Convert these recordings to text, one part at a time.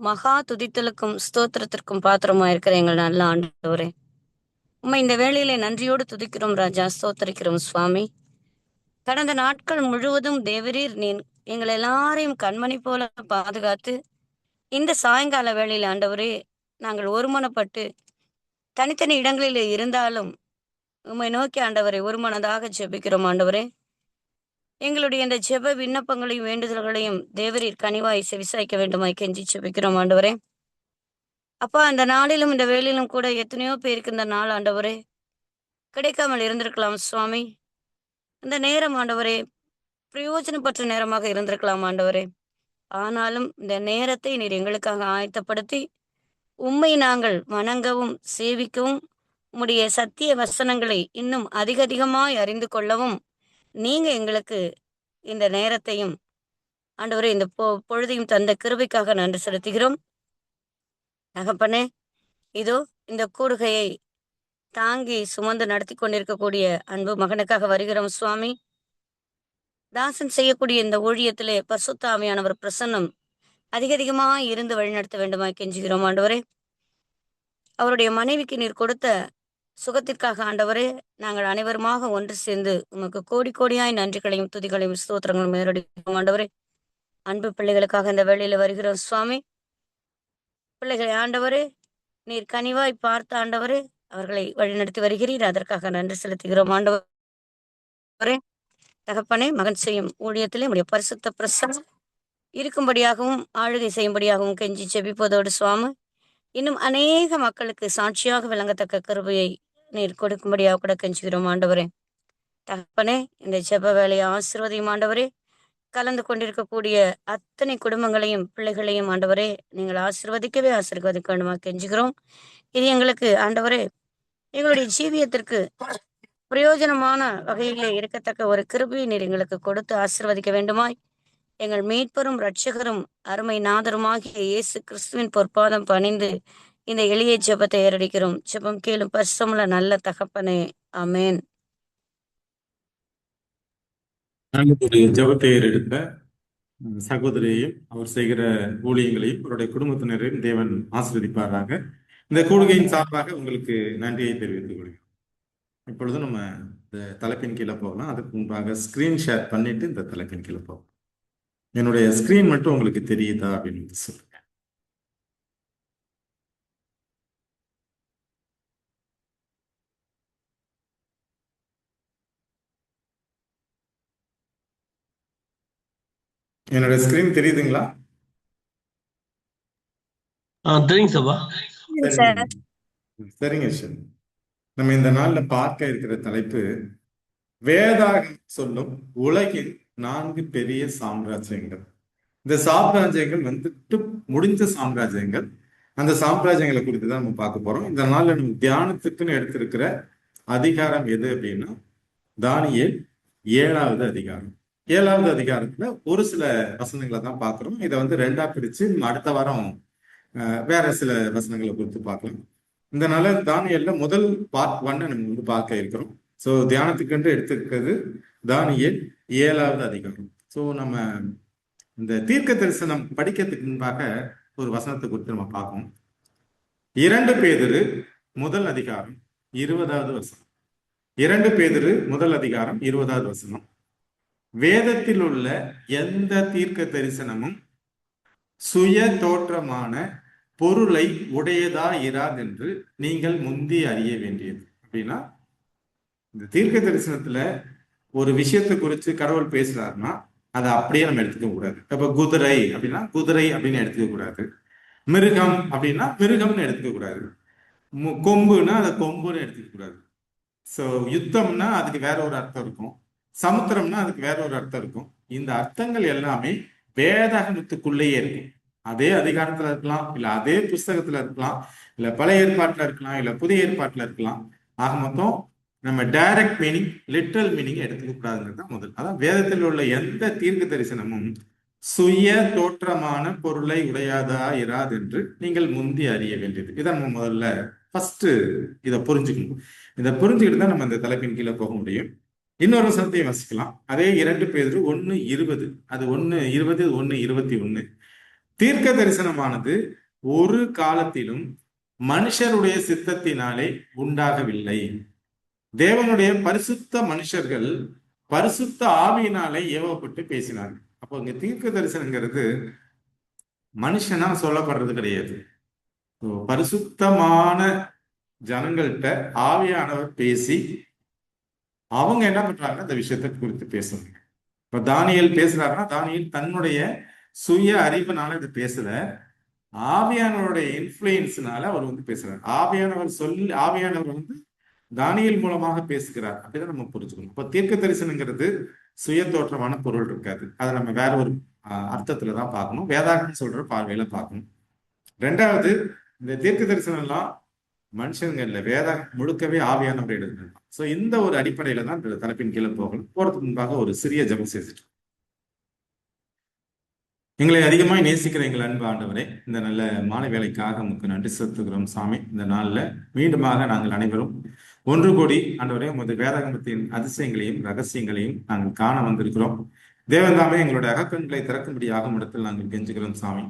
மகா துதித்தலுக்கும் ஸ்தோத்திரத்திற்கும் பாத்திரமா இருக்கிற எங்கள் நல்ல ஆண்டவரே, உம்மை இந்த வேளையிலே நன்றியோடு துதிக்கிறோம் ராஜா, ஸ்தோத்தரிக்கிறோம் சுவாமி. கடந்த நாட்கள் முழுவதும் தேவரீர் நீ எங்கள் எல்லாரையும் கண்மணி போல பாதுகாத்து, இந்த சாயங்கால வேளையில் ஆண்டவரே, நாங்கள் ஒருமனப்பட்டு தனித்தனி இடங்களிலே இருந்தாலும் உம்மை நோக்கி ஆண்டவரை ஒருமனதாக ஜெபிக்கிறோம் ஆண்டவரே. எங்களுடைய இந்த ஜெப விண்ணப்பங்களையும் வேண்டுதல்களையும் தேவரீர் கனிவாய் செவிசாய்க்க வேண்டுமாய் கெஞ்சி ஜெபிக்கிறோம் ஆண்டவரே. அப்பா, அந்த நாளிலும் இந்த வேளையிலும் கூட எத்தனையோ பேருக்கு இந்த நாள் ஆண்டவரே கிடைக்காமல் இருந்திருக்கலாம் சுவாமி. இந்த நேரம் ஆண்டவரே பிரயோஜனப்பட்ட நேரமாக இருந்திருக்கலாம் ஆண்டவரே. ஆனாலும் இந்த நேரத்தை நீர் எங்களுக்காக ஆயத்தப்படுத்தி உம்மை நாங்கள் வணங்கவும் சேவிக்கவும் உம்முடைய சத்திய வசனங்களை இன்னும் அதிக அதிகமாய் அறிந்து கொள்ளவும் நீங்க எங்களுக்கு இந்த நேரத்தையும் ஆண்டவரே இந்த பொழுதையும் தந்த கிருபைக்காக நன்றி செலுத்துகிறோம் தகப்பனே. இதோ இந்த கூடுகையை தாங்கி சுமந்து நடத்தி கொண்டிருக்கக்கூடிய அன்பு மகனுக்காக வருகிறோம் சுவாமி. தாசன் செய்யக்கூடிய இந்த ஊழியத்திலே பரிசுத்த ஆவியானவர் பிரசன்னம் அதிக அதிகமாக இருந்து வழிநடத்த வேண்டுமாய் கெஞ்சுகிறோம் ஆண்டவரே. அவருடைய மனைவிக்கு நீர் கொடுத்த சுகத்திற்காக ஆண்டவரே, நாங்கள் அனைவருமாக ஒன்று சேர்ந்து உமக்கு கோடி கோடியாய் நன்றிகளையும் துதிகளையும் ஸ்தோத்திரங்களும் மேலடிக்கிறோம் ஆண்டவரே. அன்பு பிள்ளைகளுக்காக இந்த வேளையில வருகிறோம் சுவாமி. பிள்ளைகளை ஆண்டவரே நீர் கனிவாய் பார்த்த ஆண்டவரே அவர்களை வழிநடத்தி வருகிறீர், அதற்காக நன்றி செலுத்துகிறோம் ஆண்டவரே. தகப்பனே, மகன் செய்யும் ஊழியத்திலே உடைய பரிசுத்த பிரசன்னம் இருக்கும்படியாகவும் ஆளுகை செய்யும்படியாகவும் கெஞ்சி செபிப்பதோடு சுவாமி, இன்னும் அநேக மக்களுக்கு சாட்சியாக விளங்கத்தக்க கிருபையை நீர் கொடுக்கும்படியாக கூட கெஞ்சுகிறோம் ஆண்டவரே. தகப்பனே, இந்த ஜெப வேலையை ஆசீர்வதியும் ஆண்டவரே. கலந்து கொண்டிருக்கக்கூடிய அத்தனை குடும்பங்களையும் பிள்ளைகளையும் ஆண்டவரே நீங்கள் ஆசீர்வதிக்கவே ஆசீர்வதிக்க வேண்டுமா கெஞ்சுகிறோம். இது எங்களுக்கு ஆண்டவரே எங்களுடைய ஜீவியத்திற்கு பிரயோஜனமான வகையிலே இருக்கத்தக்க ஒரு கிருபையை நீர் எங்களுக்கு கொடுத்து ஆசீர்வதிக்க வேண்டுமாய் எங்கள் மீட்பரும் இரட்சகரும் அருமை நாதருமாகிய இயேசு கிறிஸ்துவின் பொற்பாதம் பணிந்து இந்த எளிய ஜெபத்தை ஏறடிக்கிறோம். ஜெபம் கேளும் பரிசுத்தமுள்ள நல்ல தகப்பனே, ஆமென். நாங்களுடைய ஜெபத்தை ஏறெடுத்த சகோதரியையும் அவர் செய்கிற ஊழியங்களையும் அவருடைய குடும்பத்தினரையும் தேவன் ஆசீர்வதிப்பாராக. இந்த கூடுகையின் சார்பாக உங்களுக்கு நன்றியை தெரிவித்துக் கொள்கிறோம். இப்பொழுது நம்ம இந்த தலைப்பின் கீழே போகலாம். அதுக்கு முன்பாக ஸ்கிரீன் ஷேர் பண்ணிட்டு இந்த தலைப்பின் கீழே போகலாம். என்னுடைய ஸ்கிரீன் மட்டும் உங்களுக்கு தெரியுதா அப்படின்னு சொல்லுங்க. என்னோட ஸ்கிரீன் தெரியுதுங்களா? தெரியுங்க சபா. சார், சரிங்க சார். நம்ம இந்த நாள்ல பார்க்க இருக்கிற தலைப்பு வேதாகம் சொல்லும் உலகின் 4 பெரிய சாம்ராஜ்யங்கள். இந்த சாம்ராஜ்யங்கள் வந்துட்டு முடிஞ்ச சாம்ராஜ்யங்கள். அந்த சாம்ராஜ்யங்களை குறித்து தான் நம்ம பார்க்க போறோம். இந்த நாள்ல நம்ம தியானத்துக்குன்னு எடுத்திருக்கிற அதிகாரம் எது அப்படின்னா தானியேல் 7வது அதிகாரம். 7வது அதிகாரத்துல ஒரு சில வசனங்களை தான் பார்க்கிறோம். இதை வந்து 2ஆ பிரிச்சு அடுத்த வாரம் வேற சில வசனங்களை குறித்து பார்க்கலாம். இந்த நாள தானியேல்ல முதல் பார்ட் 1 நம்ம வந்து பார்க்க இருக்கிறோம். ஸோ தியானத்துக்கு எடுத்திருக்கிறது தானியேல் 7வது அதிகாரம். ஸோ நம்ம இந்த தீர்க்க தரிசனம் படிக்கிறதுக்கு முன்பாக ஒரு வசனத்தை குறித்து நம்ம பார்க்கணும். 2 பேதுரு முதல் அதிகாரம் 20வது வசனம். 2 பேதுரு முதல் அதிகாரம் 20வது வசனம். வேதத்தில் உள்ள எந்த தீர்க்க தரிசனமும் சுய தோற்றமான பொருளை உடையதா இராதென்று நீங்கள் முந்தி அறிய வேண்டியது. அப்படின்னா இந்த தீர்க்க தரிசனத்துல ஒரு விஷயத்தை குறித்து கடவுள் பேசுறாருன்னா அதை அப்படியே நம்ம எடுத்துக்க கூடாது. இப்ப குதிரை அப்படின்னா குதிரை அப்படின்னு எடுத்துக்க கூடாது. மிருகம் அப்படின்னா மிருகம்னு எடுத்துக்க கூடாது. கொம்புன்னா அதை கொம்புன்னு எடுத்துக்க கூடாது. ஸோ யுத்தம்னா அதுக்கு வேற ஒரு அர்த்தம் இருக்கும். சமுத்திரம்னா அதுக்கு வேற ஒரு அர்த்தம் இருக்கும். இந்த அர்த்தங்கள் எல்லாமே வேதாகமத்துக்குள்ளேயே இருக்கும். அதே அதிகாரத்துல இருக்கலாம், இல்ல அதே புஸ்தகத்துல இருக்கலாம், இல்ல பழைய ஏற்பாட்டுல இருக்கலாம், இல்ல புதிய ஏற்பாட்டுல இருக்கலாம். ஆக மொத்தம் நம்ம டைரக்ட் மீனிங் லிட்டரல் மீனிங் எடுத்துக்க கூடாதுங்கிறது தான் முதல். அதான் வேதத்தில் உள்ள எந்த தீர்க்க தரிசனமும் சுய தோற்றமான பொருளை உடையாதா இராது என்று நீங்கள் முந்தி அறிய வேண்டியது. இதை நம்ம முதல்ல ஃபர்ஸ்ட் இதை புரிஞ்சுக்கணும். இதை புரிஞ்சுக்கிட்டு தான் நம்ம இந்த தலைப்பின் கீழே போக முடியும். இன்னொரு வசனத்தையும் வாசிக்கலாம். அதே 2 பேதுரு 1:20. அது 1:20, 1:21. தீர்க்க தரிசனமானது ஒரு காலத்திலும் மனுஷருடைய சித்தத்தினாலே உண்டாகவில்லை. தேவனுடைய பரிசுத்த மனுஷர்கள் பரிசுத்த ஆவியினாலே ஏவப்பட்டு பேசினார்கள். அப்போ இங்க தீர்க்க தரிசனங்கிறது மனுஷனா சொல்லப்படுறது கிடையாது. பரிசுத்தமான ஜனங்கள்கிட்ட ஆவியானவர் பேசி அவங்க என்ன பண்றாங்க, அந்த விஷயத்தை குறித்து பேசுறாங்க. இப்ப தானியேல் பேசுறாருன்னா தானியேல் தன்னுடைய சுய அறிவுனால இது பேசல, ஆவியானவருடைய இன்ஃப்ளூயன்ஸ்னால அவர் வந்து பேசுறாரு. ஆவியானவர் வந்து தானியேல் மூலமாக பேசுகிறார். அப்படிதான் நம்ம புரிஞ்சுக்கணும். இப்ப தீர்க்க தரிசனங்கிறது சுய தோற்றமான பொருள் இருக்காது. அதை நம்ம வேற ஒரு அர்த்தத்துல தான் பார்க்கணும், வேதாகமம் சொல்ற பார்வையில பார்க்கணும். ரெண்டாவது, இந்த தீர்க்க தரிசனம் எல்லாம் மனுஷங்க இல்லை, வேதாகம் முழுக்கவே ஆவியானவர் எழுதுறது. ஸோ இந்த ஒரு அடிப்படையில தான் இந்த தலைப்பின் கீழே போகணும். போறதுக்கு முன்பாக ஒரு சிறிய ஜெபம் செய்துட்டு, எங்களை அதிகமாய் நேசிக்கிற எங்கள் அன்பு ஆண்டவரே, இந்த நல்ல மாலை வேலைக்காக உமக்கு நன்றி செலுத்துகிறோம் சாமி. இந்த நாள்ல மீண்டுமாக நாங்கள் அனைவரும் ஒன்று கூடி ஆண்டவரே உமது வேதாகமத்தின் அதிசயங்களையும் ரகசியங்களையும் நாங்கள் காண வந்திருக்கிறோம். தேவன் தாமே எங்களுடைய அகக்கண்களை திறக்கும்படியாக இடத்தில் நாங்கள் கெஞ்சுகிறோம் சாமி.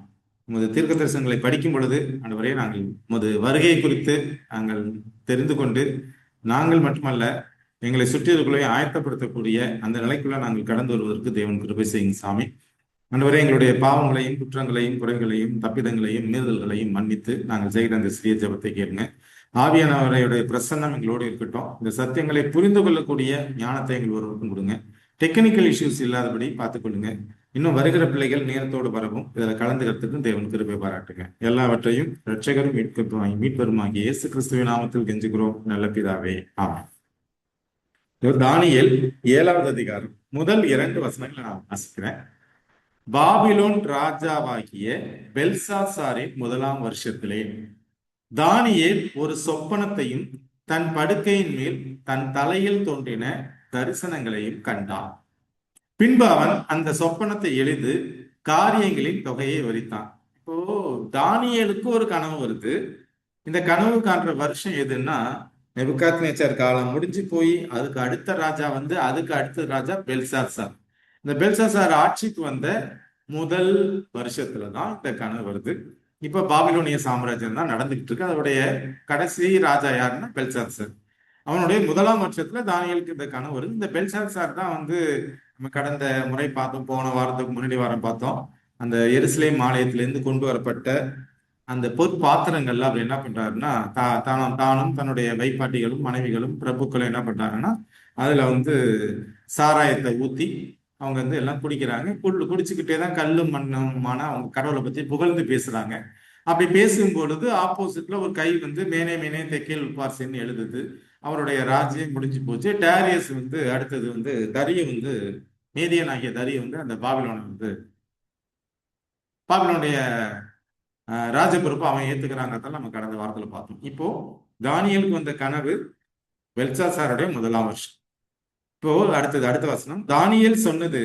உமது தீர்க்க தரிசனங்களை படிக்கும் பொழுது ஆண்டவரே நாங்கள் உமது வருகை குறித்து நாங்கள் தெரிந்து கொண்டு, நாங்கள் மட்டுமல்ல எங்களை சுற்றியிருக்குள்ளே ஆயத்தப்படுத்தக்கூடிய அந்த நிலைக்குள்ள நாங்கள் கடந்து வருவதற்கு தேவன் கிருபை செய்யுங்க சாமி. ஆண்டவரே எங்களுடைய பாவங்களையும் குற்றங்களையும் குறைகளையும் தப்பிதங்களையும் மீறுதல்களையும் மன்னித்து நாங்கள் செய்கிற அந்த சிறிய ஜெபத்தை கேளுங்க. ஆவியானவருடைய பிரசன்னம் எங்களோடு இருக்கட்டும். இந்த சத்தியங்களை புரிந்து கொள்ளக்கூடிய ஞானத்தை எங்கள் ஒருவருக்கும் கொடுங்க. டெக்னிக்கல் இஷ்யூஸ் இல்லாதபடி பார்த்துக்கொள்ளுங்க. இன்னும் வருகிற பிள்ளைகள் நேரத்தோடு வரவும் இதில் கலந்துக்கிறதுக்கும் தேவன் கிருபை பாராட்டுங்க. எல்லாவற்றையும் இரட்சகரும் மீட்பருமாகிய இயேசு கிறிஸ்துவின் நாமத்தில் கெஞ்சுகிறோம் நல்ல பிதாவே, ஆமென். தானியேல் 7வது அதிகாரம் முதல் 2 வசனங்களை நான் வாசிக்கிறேன். பாபிலோன் ராஜாவாகிய பெல்சாசாரின் 1ஆம் வருஷத்திலே தானியேல் ஒரு சொப்பனத்தையும் தன் படுக்கையின் மேல் தன் தலையில் தோன்றின தரிசனங்களையும் கண்டான். பின்பு அவன் அந்த சொப்பனத்தை எழுது காரியங்களின் தொகையை விவரித்தான். இப்போ தானியேலுக்கு ஒரு கனவு வருது. இந்த கனவு காண்ற வருஷம் எதுன்னா நேபுகாத்நேச்சர் காலம் முடிஞ்சு போய் அதுக்கு அடுத்த ராஜா வந்து அதுக்கு அடுத்த ராஜா பெல்சாசார். இந்த பெல்சாசார் ஆட்சிக்கு வந்த முதல் வருஷத்துலதான் இந்த கனவு வருது. இப்ப பாபிலோனிய சாம்ராஜ்யம் தான் நடந்துகிட்டு இருக்கு. அதோடைய கடைசி ராஜா யாருன்னா பெல்சாசார். அவனுடைய 1ஆம் வருஷத்துல தானியேலுக்கு இந்த கனவு வருது. இந்த பெல்சாசார் தான் வந்து நம்ம கடந்த முறை பார்த்தோம், போன வாரத்துக்கு முன்னாடி வாரம் பார்த்தோம், அந்த எருசலேம் ஆலயத்திலிருந்து கொண்டு வரப்பட்ட அந்த பொற்பாத்திரங்கள்ல அவர் என்ன பண்றாருன்னா தானும் தன்னுடைய வைப்பாட்டிகளும் மனைவிகளும் பிரபுக்களும் என்ன பண்றாங்கன்னா அதுல வந்து சாராயத்தை ஊத்தி அவங்க வந்து எல்லாம் குடிக்கிறாங்க. குடிச்சுக்கிட்டே தான் கல்லும் மண்ணுமான அவங்க கடவுளை பத்தி புகழ்ந்து பேசுறாங்க. அப்படி பேசும் பொழுது ஆப்போசிட்ல ஒரு கை வந்து மேனே மேனே தெக்கேல் பார்சின்னு எழுதுது. அவருடைய ராஜ்யம் முடிஞ்சு போச்சு. டேரியஸ் வந்து அடுத்தது வந்து மேதியன் ஆகிய தரிய வந்து அந்த பாபிலோனுடைய ராஜ பொறுப்பு அவன் ஏத்துக்கிறாங்கிறதால நம்ம கடந்த வாரத்துல பார்த்தோம். இப்போ தானியேலுக்கு வந்த கனவு பெல்சாசாருடைய 1ஆம் வருஷம். இப்போ அடுத்த வசனம், தானியேல் சொன்னது,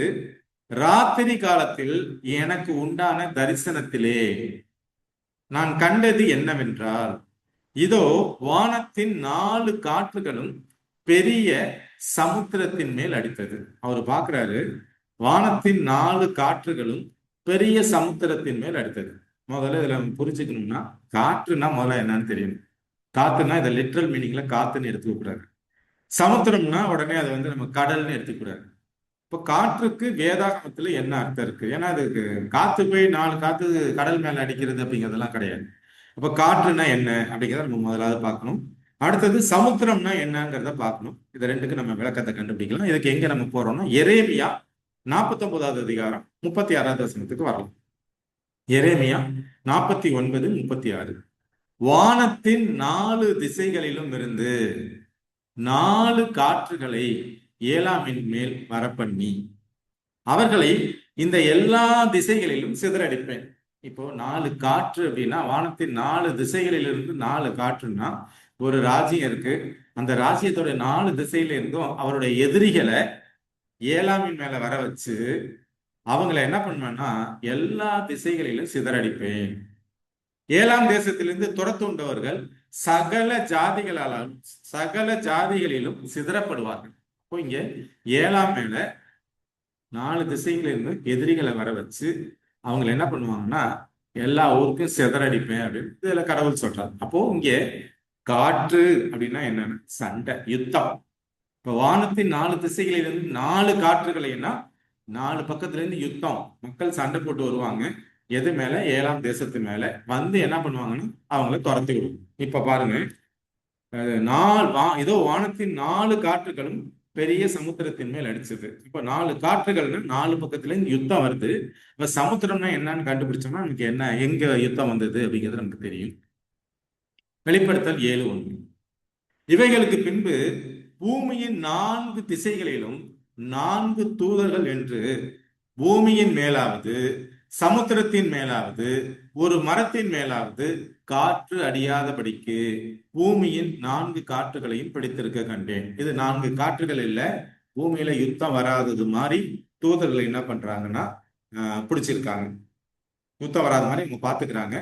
ராத்திரி காலத்தில் எனக்கு உண்டான தரிசனத்திலே நான் கண்டது என்னவென்றால், இதோ வானத்தின் 4 காற்றுகளும் பெரிய சமுத்திரத்தின் மேல் அடித்தது. அவர் பார்க்கிறாரு, வானத்தின் 4 காற்றுகளும் பெரிய சமுத்திரத்தின் மேல் அடித்தது. முதல்ல இதுல புரிஞ்சுக்கணும்னா காற்றுனா முதல்ல என்னன்னு தெரியணும். காத்துனா இதை லிட்ரல் மீனிங்ல காத்துன்னு எடுத்துக்கூடாது. சமுத்திரம்னா உடனே அதை வந்து நம்ம கடல்னு எடுத்துக்கூடாது. இப்போ காற்றுக்கு வேதாகமத்துல என்ன அர்த்தம் இருக்கு? ஏன்னா அதுக்கு காத்து போய் 4 காத்து கடல் மேல அடிக்கிறது அப்படிங்கிறதெல்லாம் கிடையாது. அப்போ காற்றுனா என்ன அப்படிங்கிறத நம்ம முதலாவது பார்க்கணும். அடுத்தது சமுத்திரம்னா என்னங்கிறத பார்க்கணும். இது ரெண்டுக்கு நம்ம விளக்கத்தை கண்டுபிடிக்கலாம். இதுக்கு எங்க நம்ம போறோம்னா எரேமியா 49வது அதிகாரம் 36வது வசனத்துக்கு வரலாம். எரேமியா 49:36. வானத்தின் 4 திசைகளிலும் இருந்து 4 காற்றுகளை ஏலாமின் மேல் வரப்பண்ணி அவர்களை இந்த எல்லா திசைகளிலும் சிதறடிப்பேன். இப்போ 4 காற்று அப்படின்னா வானத்தின் 4 திசைகளிலிருந்து 4 காற்றுன்னா ஒரு ராஜ்யம் இருக்கு. அந்த ராஜ்யத்தோட 4 திசையில இருந்தும் அவருடைய எதிரிகளை ஏலாமின் மேல வர வச்சு அவங்களை என்ன பண்ணுவேன்னா எல்லா திசைகளிலும் சிதறடிப்பேன். ஏலாம் தேசத்திலிருந்து துரத்துண்டவர்கள் சகல ஜாதிகளிலும் சிதறப்படுவார்கள். இப்போ இங்க ஏலாம் மேல 4 திசைகளிலிருந்து எதிரிகளை வர வச்சு அவங்களை என்ன பண்ணுவாங்கன்னா எல்லா ஊருக்கும் சிதறடிப்பேன் அப்படின்னு இதுல கடவுள் சொல்றாரு. அப்போ இங்க காற்று அப்படின்னா என்னன்னா சண்டை, யுத்தம். இப்ப வானத்தின் 4 திசைகளிலிருந்து 4 காற்றுகளைன்னா 4 பக்கத்துல இருந்து யுத்தம், மக்கள் சண்டை போட்டு வருவாங்க. எது மேல? 7ஆம் தேசத்து மேல வந்து என்ன பண்ணுவாங்கன்னா அவங்கள துரத்தி விடுவாங்க. இப்ப பாருங்க, ஏதோ வானத்தின் 4 காற்றுகளும் பெரிய சமுத்திரத்தின் மேல் அடிச்சது. இப்ப 4 காற்றுகள்னா 4 பக்கத்துல இருந்து யுத்தம் வருது. இப்ப சமுத்திரம்னா என்னன்னு கண்டுபிடிச்சோம்னா நமக்கு என்ன, எங்க யுத்தம் வந்தது அப்படிங்கிறது நமக்கு தெரியும். வெளிப்படுத்தல் 7:1. இவைகளுக்கு பின்பு பூமியின் 4 திசைகளிலும் 4 தூதர்கள் என்று பூமியின் மேலாவது சமுத்திரத்தின் மேலாவது ஒரு மரத்தின் மேலாவது காற்று அடியாதபடிக்கு பூமியின் 4 காற்றுகளையும் பிடித்திருக்க கண்டேன். இது 4 காற்றுகள் இல்ல, பூமியில யுத்தம் வராதது மாதிரி தூதர்கள் என்ன பண்றாங்கன்னா பிடிச்சிருக்காங்க. யுத்தம் வராத மாதிரி அவங்க பாத்துக்கிறாங்க.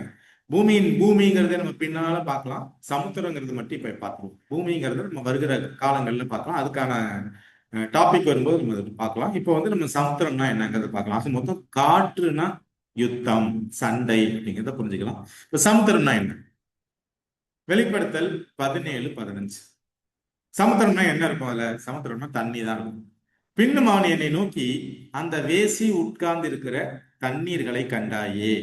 பூமிங்கிறத நம்ம பின்னால பார்க்கலாம், சமுத்திரங்கிறது மட்டும் இப்ப பார்ப்போம். பூமிங்கிறத நம்ம வருகிற காலங்கள்ல பார்க்கலாம், அதுக்கான டாபிக் வரும்போது நம்ம அதை பார்க்கலாம். இப்போ வந்து நம்ம சமுத்திரம்னா என்னங்கிறத பார்க்கலாம். அது மொத்தம் காற்றுனா யுத்தம், சண்டை அப்படிங்கிறத புரிஞ்சுக்கலாம். இப்ப சமுத்திரம்னா என்ன? வெளிப்படுத்தல் 17:15. சமுத்திரம்னா என்ன இருக்கும்? அதுல சமுத்திரம்னா தண்ணி தான் இருக்கும். பின்னும் அவன் என்னை நோக்கி, அந்த வேசி உட்கார்ந்து இருக்கிற தண்ணீர்களை கண்டாயே,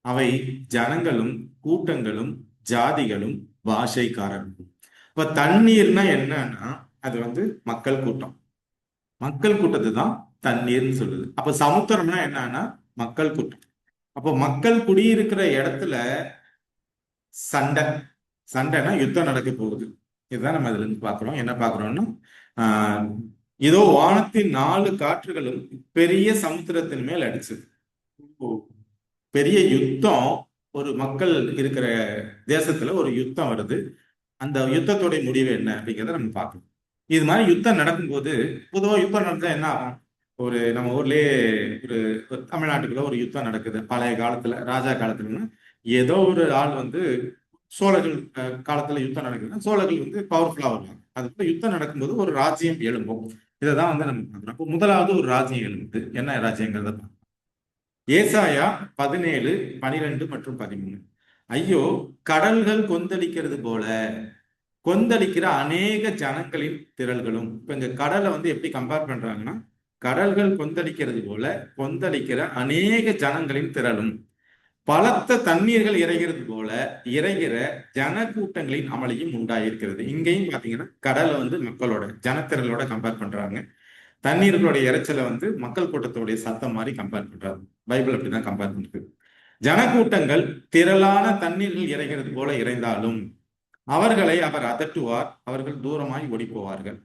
அவை ஜனங்களும் கூட்டங்களும் ஜாதிகளும் பாஷைக்காரர்களும். இப்ப தண்ணீர்னா என்னன்னா அது வந்து மக்கள் கூட்டம். மக்கள் கூட்டத்தை தான் தண்ணீர்னு சொல்லுது. அப்ப சமுத்திரம்னா என்னன்னா மக்கள் கூட்டம். அப்போ மக்கள் குடியிருக்கிற இடத்துல சண்டைனா யுத்தம் நடக்க போகுது. இதுதான் நம்ம இதுல இருந்து பாக்குறோம். என்ன பாக்குறோம்னா இதோ வானத்தின் 4 காற்றுகளும் பெரிய சமுத்திரத்தின் மேல் அடிச்சது. பெரிய யுத்தம், ஒரு மக்கள் இருக்கிற தேசத்துல ஒரு யுத்தம் வருது. அந்த யுத்தத்துடைய முடிவு என்ன அப்படிங்கிறத நம்ம பார்க்கணும். இது மாதிரி யுத்தம் நடக்கும்போது, பொதுவாக யுத்தம் நடந்தா என்ன ஆகும்? நம்ம ஊர்லயே ஒரு தமிழ்நாட்டுக்குள்ள ஒரு யுத்தம் நடக்குது. பழைய காலத்துல, ராஜா காலத்துலன்னா ஏதோ ஒரு ஆள் வந்து சோழர்கள் காலத்துல யுத்தம் நடக்குதுன்னா சோழர்கள் வந்து பவர்ஃபுல்லா வருவாங்க. அதுக்குள்ள யுத்தம் நடக்கும்போது ஒரு ராஜ்யம் எழும்பும். இதைதான் வந்து நம்ம பார்க்குறோம். அப்போ முதலாவது ஒரு ராஜ்யம் எழும்புது. என்ன ராஜ்யங்கிறத பார்க்கணும். ஏசாயா 17:12 மற்றும் 13. ஐயோ, கடல்கள் கொந்தளிக்கிறது போல கொந்தளிக்கிற அநேக ஜனங்களின் திரள்களும். இப்ப இந்த கடலை வந்து எப்படி கம்பேர் பண்றாங்கன்னா, கடல்கள் கொந்தளிக்கிறது போல கொந்தளிக்கிற அநேக ஜனங்களின் திரளும், பலத்த தண்ணீர்கள் இறைகிறது போல இறைகிற ஜன கூட்டங்களின் அமளியும் உண்டாயிருக்கிறது. இங்கேயும் பாத்தீங்கன்னா கடலை வந்து மக்களோட ஜனத்திரளோட கம்பேர் பண்றாங்க. தண்ணீர்களுடைய இறைச்சலை வந்து மக்கள் கூட்டத்தோடைய சத்தம் மாதிரி கம்பேர் பண்றாங்க. பைபிள் அப்படிதான் கம்பேர் பண்றது. ஜனக்கூட்டங்கள் திரளான தண்ணீர்கள் இறைகிறது போல இறைந்தாலும் அவர்களை அவர் அதட்டுவார், அவர்கள் தூரமாய் ஓடி போவார்கள்.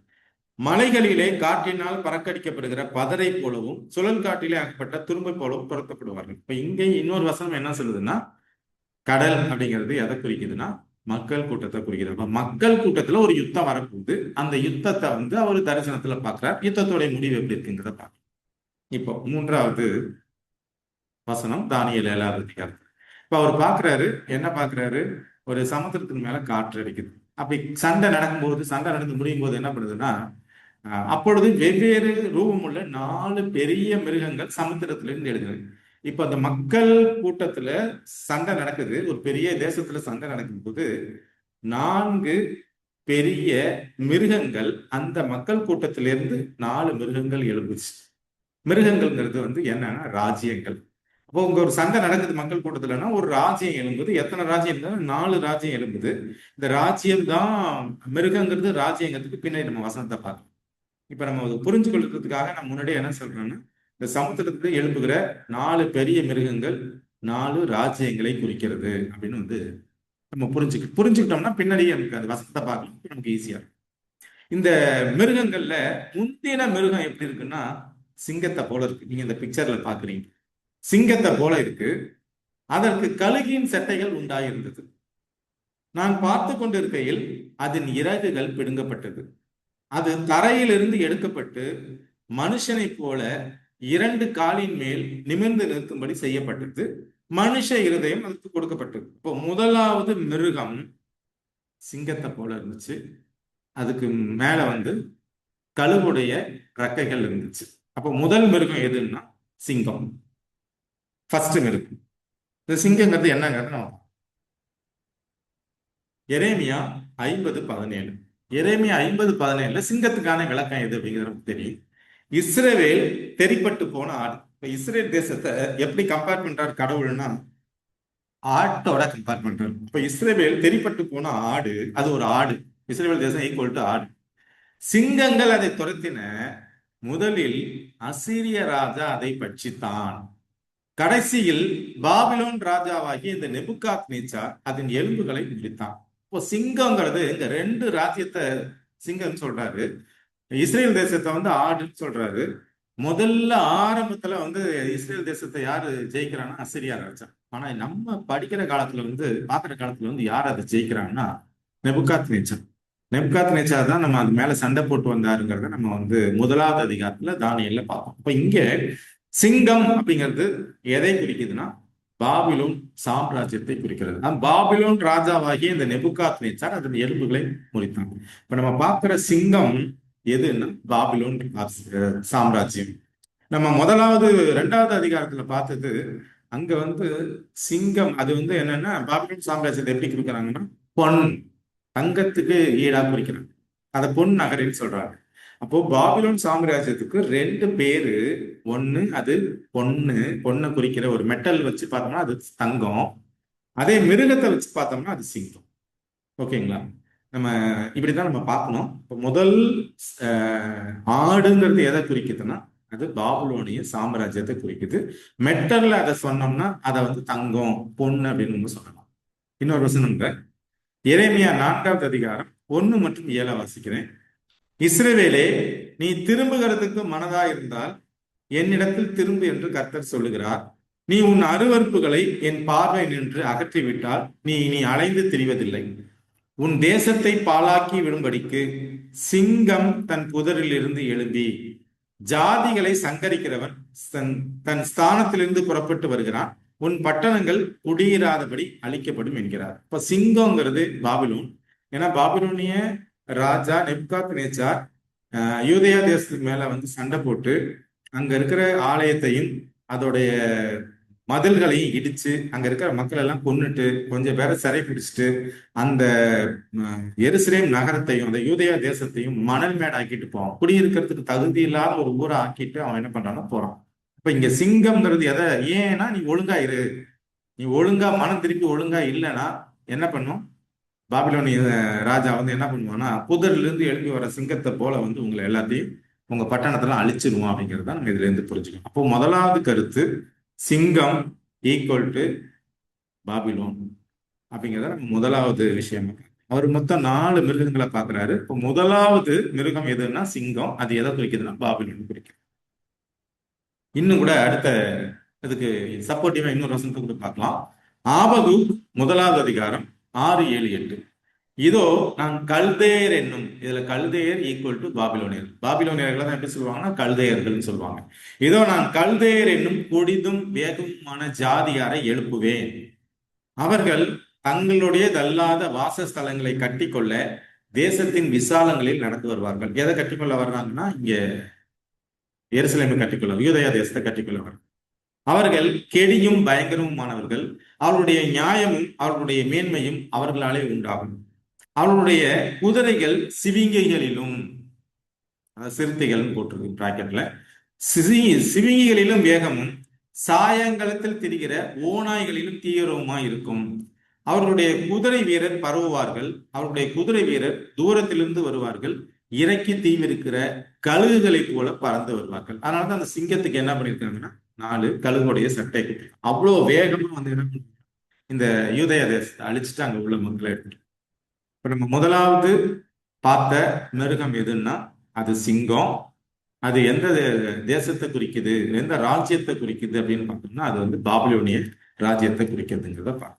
மலைகளிலே காற்றினால் பறக்கடிக்கப்படுகிற பதரை போலவும் சுழல் காற்றிலே ஆக்கப்பட்ட துரும்பை போலவும் துரத்தப்படுவார்கள். இப்ப இங்கே இன்னொரு வசனம் என்ன சொல்லுதுன்னா, கடல் அப்படிங்கிறது எதை குறிக்குதுன்னா மக்கள் கூட்டத்தை குறிக்கிறது. அப்ப மக்கள் கூட்டத்துல ஒரு யுத்தம் வரப்போகுது. அந்த யுத்தத்தை வந்து அவர் தரிசனத்துல பாக்குறார். யுத்தத்தோடைய முடிவு எப்படி இருக்குங்கிறத பார்க்கணும். இப்போ 3வது வசனம், தானியேல் 7வது அதிகாரம். இப்ப அவர் பாக்குறாரு, என்ன பாக்குறாரு? ஒரு சமுத்திரத்தின் மேல காற்று அடிக்குது. அப்படி சண்டை நடந்து முடியும் போது என்ன பண்ணுதுன்னா, அப்பொழுது வெவ்வேறு ரூபமுள்ள 4 பெரிய மிருகங்கள் சமுத்திரத்திலிருந்து எழுதுது. இப்ப அந்த மக்கள் கூட்டத்துல சண்டை நடக்குது, ஒரு பெரிய தேசத்துல சண்டை நடக்கும் போது 4 பெரிய மிருகங்கள், அந்த மக்கள் கூட்டத்திலிருந்து 4 மிருகங்கள் எழுப்புச்சு. மிருகங்கள்ங்கிறது வந்து என்னன்னா ராஜ்யங்கள். அப்போ உங்க ஒரு சண்டை நடக்குது மக்கள் கூட்டத்துலன்னா ஒரு ராஜ்யம் எழும்புது. எத்தனை ராஜ்யம் இருந்தாலும் 4 ராஜ்யம் எழும்புது. இந்த ராஜ்யம் தான் மிருகங்கிறது. ராஜ்யங்கிறதுக்கு பின்னாடி நம்ம வசனத்தை பார்க்கணும். இப்ப நம்ம புரிஞ்சு கொள்றதுக்காக நான் முன்னாடியே என்ன சொல்றேன்னா, இந்த சமுத்திரத்துல எழும்புகிற 4 பெரிய மிருகங்கள் 4 ராஜ்யங்களை குறிக்கிறது அப்படின்னு வந்து நம்ம புரிஞ்சுக்கிட்டோம்னா பின்னாடியே நமக்கு அந்த வசனத்தை பார்க்கலாம், நமக்கு ஈஸியா இருக்கும். இந்த மிருகங்கள்ல முந்தின மிருகம் எப்படி இருக்குன்னா சிங்கத்தை போல இருக்கு. நீங்க இந்த பிக்சர்ல பாக்குறீங்க, சிங்கத்தை போல இருக்கு. அதற்கு கழுகின் செட்டைகள் உண்டாயிருந்தது. நான் பார்த்து கொண்டிருக்கையில் அதன் இறகுகள் பிடுங்கப்பட்டது. அது தரையிலிருந்து எடுக்கப்பட்டு மனுஷனை போல 2 காலின் மேல் நிமிர்ந்து நிற்கும்படி செய்யப்பட்டது. மனுஷ இருதயம் அதுக்கு கொடுக்கப்பட்டது. இப்போ முதலாவது மிருகம் சிங்கத்தை போல இருந்துச்சு. அதுக்கு மேல வந்து கழுகுடைய ரெக்கைகள் இருந்துச்சு. அப்போ முதல் மிருகம் எதுன்னா சிங்கம், ஃபர்ஸ்ட் மிருகம். இந்த சிங்கங்கிறது என்னங்கிறது நம்ம எரேமியா 50:17. எரேமியா 50:17 சிங்கத்துக்கான விளக்கம் எது அப்படிங்கிறது நமக்கு தெரியும். இஸ்ரவேல் தெரிப்பட்டு போன ஆடு. இப்ப இஸ்ரேல் தேசத்தை எப்படி கம்பேர் பண்றாரு கடவுள்னா ஆட்டோட கம்பேர் பண்றாரு. இப்ப இஸ்ரவேல் தெரிப்பட்டு போன ஆடு, அது ஒரு ஆடு. இஸ்ரவேல் தேசம் ஈக்குவல் டு ஆடு. சிங்கங்கள் அதை துரத்தின. முதலில் அசீரிய ராஜா அதை பட்சித்தான். கடைசியில் பாபிலோன் ராஜாவாகிய இந்த நேபுகாத்நேச்சார் அதன் எலும்புகளை முடித்தான். இப்போ சிங்கங்கிறது இந்த ரெண்டு ராஜ்யத்தை சிங்கம் சொல்றாரு, இஸ்ரேல் தேசத்தை வந்து ஆடுன்னு சொல்றாரு. முதல்ல ஆரம்பத்துல வந்து இஸ்ரேல் தேசத்தை யாரு ஜெயிக்கிறான்னா அசீரியா ராஜா. ஆனா நம்ம படிக்கிற காலத்துல வந்து பாக்குற காலத்துல வந்து யார் அதை ஜெயிக்கிறாங்கன்னா நேபுகாத்நேச்சார். நேபுகாத்நேச்சார் தான் நம்ம அது மேல சண்டை போட்டு வந்தாருங்கிறத நம்ம வந்து முதலாவது அதிகாரத்துல தானியேல்ல பார்த்தோம். இப்ப இங்க சிங்கம் அப்படிங்கிறது எதை குறிக்குதுன்னா பாபிலோன் சாம்ராஜ்யத்தை குறிக்கிறது. பாபிலோன் ராஜாவாகிய இந்த நேபுகாத்நேச்சார் அதன் எலும்புகளை முறித்தான். இப்ப நம்ம பார்க்கிற சிங்கம் எதுன்னா பாபிலோன் சாம்ராஜ்யம். நம்ம முதலாவது 2வது அதிகாரத்துல பார்த்தது அங்க வந்து சிங்கம் அது வந்து என்னன்னா பாபிலோன் சாம்ராஜ்யத்தை எப்படி குறிக்கிறாங்கன்னா பொன், தங்கத்துக்கு ஈடா குறிக்கிறாங்க. அதை பொன் நகரின்னு சொல்றாங்க. அப்போ பாபிலோன் சாம்ராஜ்யத்துக்கு 2 பேரு. ஒண்ணு அது பொண்ணை குறிக்கிற ஒரு மெட்டல் வச்சு பார்த்தோம்னா அது தங்கம். அதே மிருகத்தை வச்சு பார்த்தோம்னா அது சிங்கம். ஓகேங்களா? நம்ம இப்படிதான் நம்ம பார்க்கணும். இப்போ முதல் ஆடுங்கிறது எதை குறிக்குதுன்னா அது பாபிலோனிய சாம்ராஜ்யத்தை குறிக்குது. மெட்டல்ல அதை சொன்னோம்னா அதை வந்து தங்கம், பொண்ணு அப்படின்னு சொல்லலாம். இன்னொரு வசனம்ங்க, எரேமியா 4வது அதிகாரம் 1 மற்றும் 7 வாசிக்கிறேன். இஸ்ரவேலே, நீ திரும்புகிறதுக்கு மனதா இருந்தால் என்னிடத்தில் திரும்பு என்று கர்த்தர் சொல்லுகிறார். நீ உன் அருவருப்புகளை என் பார்வை நின்று அகற்றிவிட்டால் நீ இனி அலைந்து திரிவதில்லை. உன் தேசத்தை பாழாக்கி விடும்படிக்கு சிங்கம் தன் புதரில் இருந்து எழும்பி ஜாதிகளை சங்கரிக்கிறவன் தன் ஸ்தானத்திலிருந்து புறப்பட்டு வருகிறான். உன் பட்டணங்கள் குடியிராதபடி அழிக்கப்படும் என்கிறார். இப்ப சிங்கம்ங்கிறது பாபிலோன். ஏன்னா பாபிலோனிய ராஜா நேபுகாத்நேச்சார் யூதேயா தேசத்துக்கு மேல வந்து சண்டை போட்டு அங்க இருக்கிற ஆலயத்தையும் அதோடைய மதில்களையும் இடிச்சு அங்க இருக்கிற மக்கள் எல்லாம் கொன்னுட்டு கொஞ்சம் பேரை சிறை பிடிச்சிட்டு அந்த எருசலேம் நகரத்தையும் அந்த யூதேயா தேசத்தையும் மணல் மேடாக்கிட்டு போவான். குடியிருக்கிறதுக்கு தகுதி இல்லாத ஒரு ஊரை ஆக்கிட்டு அவன் என்ன பண்றான்னா போறான். இப்ப இங்க சிங்கம்ங்கிறது எதை ஏன்னா நீ ஒழுங்கா இரு, நீ ஒழுங்கா மனம் திருப்பி ஒழுங்கா இல்லைன்னா என்ன பண்ணும் பாபிலோனிய ராஜா வந்து என்ன பண்ணுவான்னா புதர்ல இருந்து எழுப்பி வர சிங்கத்தை போல வந்து உங்களை எல்லாத்தையும் உங்க பட்டணத்தெல்லாம் அழிச்சிருவோம் அப்படிங்கிறத நம்ம இதுல இருந்து புரிஞ்சுக்கணும். அப்போ முதலாவது கருத்து சிங்கம் ஈக்குவல் டு பாபிலோன் அப்படிங்கிறத நம்ம முதலாவது விஷயம். அவர் மொத்தம் 4 மிருகங்களை பார்க்கிறாரு. இப்போ முதலாவது மிருகம் எதுன்னா சிங்கம். அது எதை குறிக்குதுன்னா பாபிலோன் குறிக்குது. இன்னும் கூட அடுத்த இதுக்கு சப்போர்ட்டிவா இன்னொரு வசனத்தை கூட பார்க்கலாம். ஆபகுக் 1வது அதிகாரம் 6, 7, 8. இதோ நான் கல்தேயர் என்னும், இதுல கல்தேயர் ஈக்குவல் டு பாபிலோனியர். பாபிலோனியர்களை தான் எப்படி சொல்லுவாங்கன்னா கல்தேயர்கள்னு சொல்லுவாங்க. இதோ நான் கல்தேயர் என்னும் கொடிதும் வேகமான ஜாதியாரை எழுப்புவேன். அவர்கள் தங்களுடையதல்லாத வாசஸ்தலங்களை கட்டிக்கொள்ள தேசத்தின் விசாலங்களில் நடந்து வருவார்கள். எதை கட்டிக்கொள்ள வர்றாங்கன்னா இங்க எருசலேமை கட்டிக்கொள்ள, யூதேயா தேசத்தை கட்டிக்கொள்ள வர்றாங்க. அவர்கள் கெடியும் பயங்கரமுமானவர்கள். அவர்களுடைய நியாயமும் அவர்களுடைய மேன்மையும் அவர்களாலே உண்டாகும். அவர்களுடைய குதிரைகள் சிவிங்கைகளிலும், சிறுத்தைகள் போட்டிருக்கு பிராக்கெட்ல, சிவிங்கிகளிலும் வேகமும் சாயங்காலத்தில் திரிகிற ஓநாய்களிலும் தீவிரவுமாய் இருக்கும். அவர்களுடைய குதிரை வீரர் பரவுவார்கள். அவர்களுடைய குதிரை வீரர் தூரத்திலிருந்து வருவார்கள். இறக்கி தீவிருக்கிற கழுகுகளை போல பறந்து வருவார்கள். அதனாலதான் அந்த சிங்கத்துக்கு என்ன பண்ணிருக்காங்கன்னா 4 கழுகுடைய சட்டை. அவ்வளோ வேகமா வந்து என்ன பண்ணுவாங்க இந்த யூதேயா தேசத்தை அழிச்சுட்டு அங்க உள்ள மக்களை எடுத்துட்டு. இப்ப நம்ம முதலாவது பார்த்த மிருகம் எதுன்னா அது சிங்கம். அது எந்த தேசத்தை குறிக்குது, எந்த ராஜ்யத்தை குறிக்குது அப்படின்னு பார்த்தோம்னா அது வந்து பாபிலோனிய ராஜ்யத்தை குறிக்கிறதுங்கிறத பார்க்கணும்.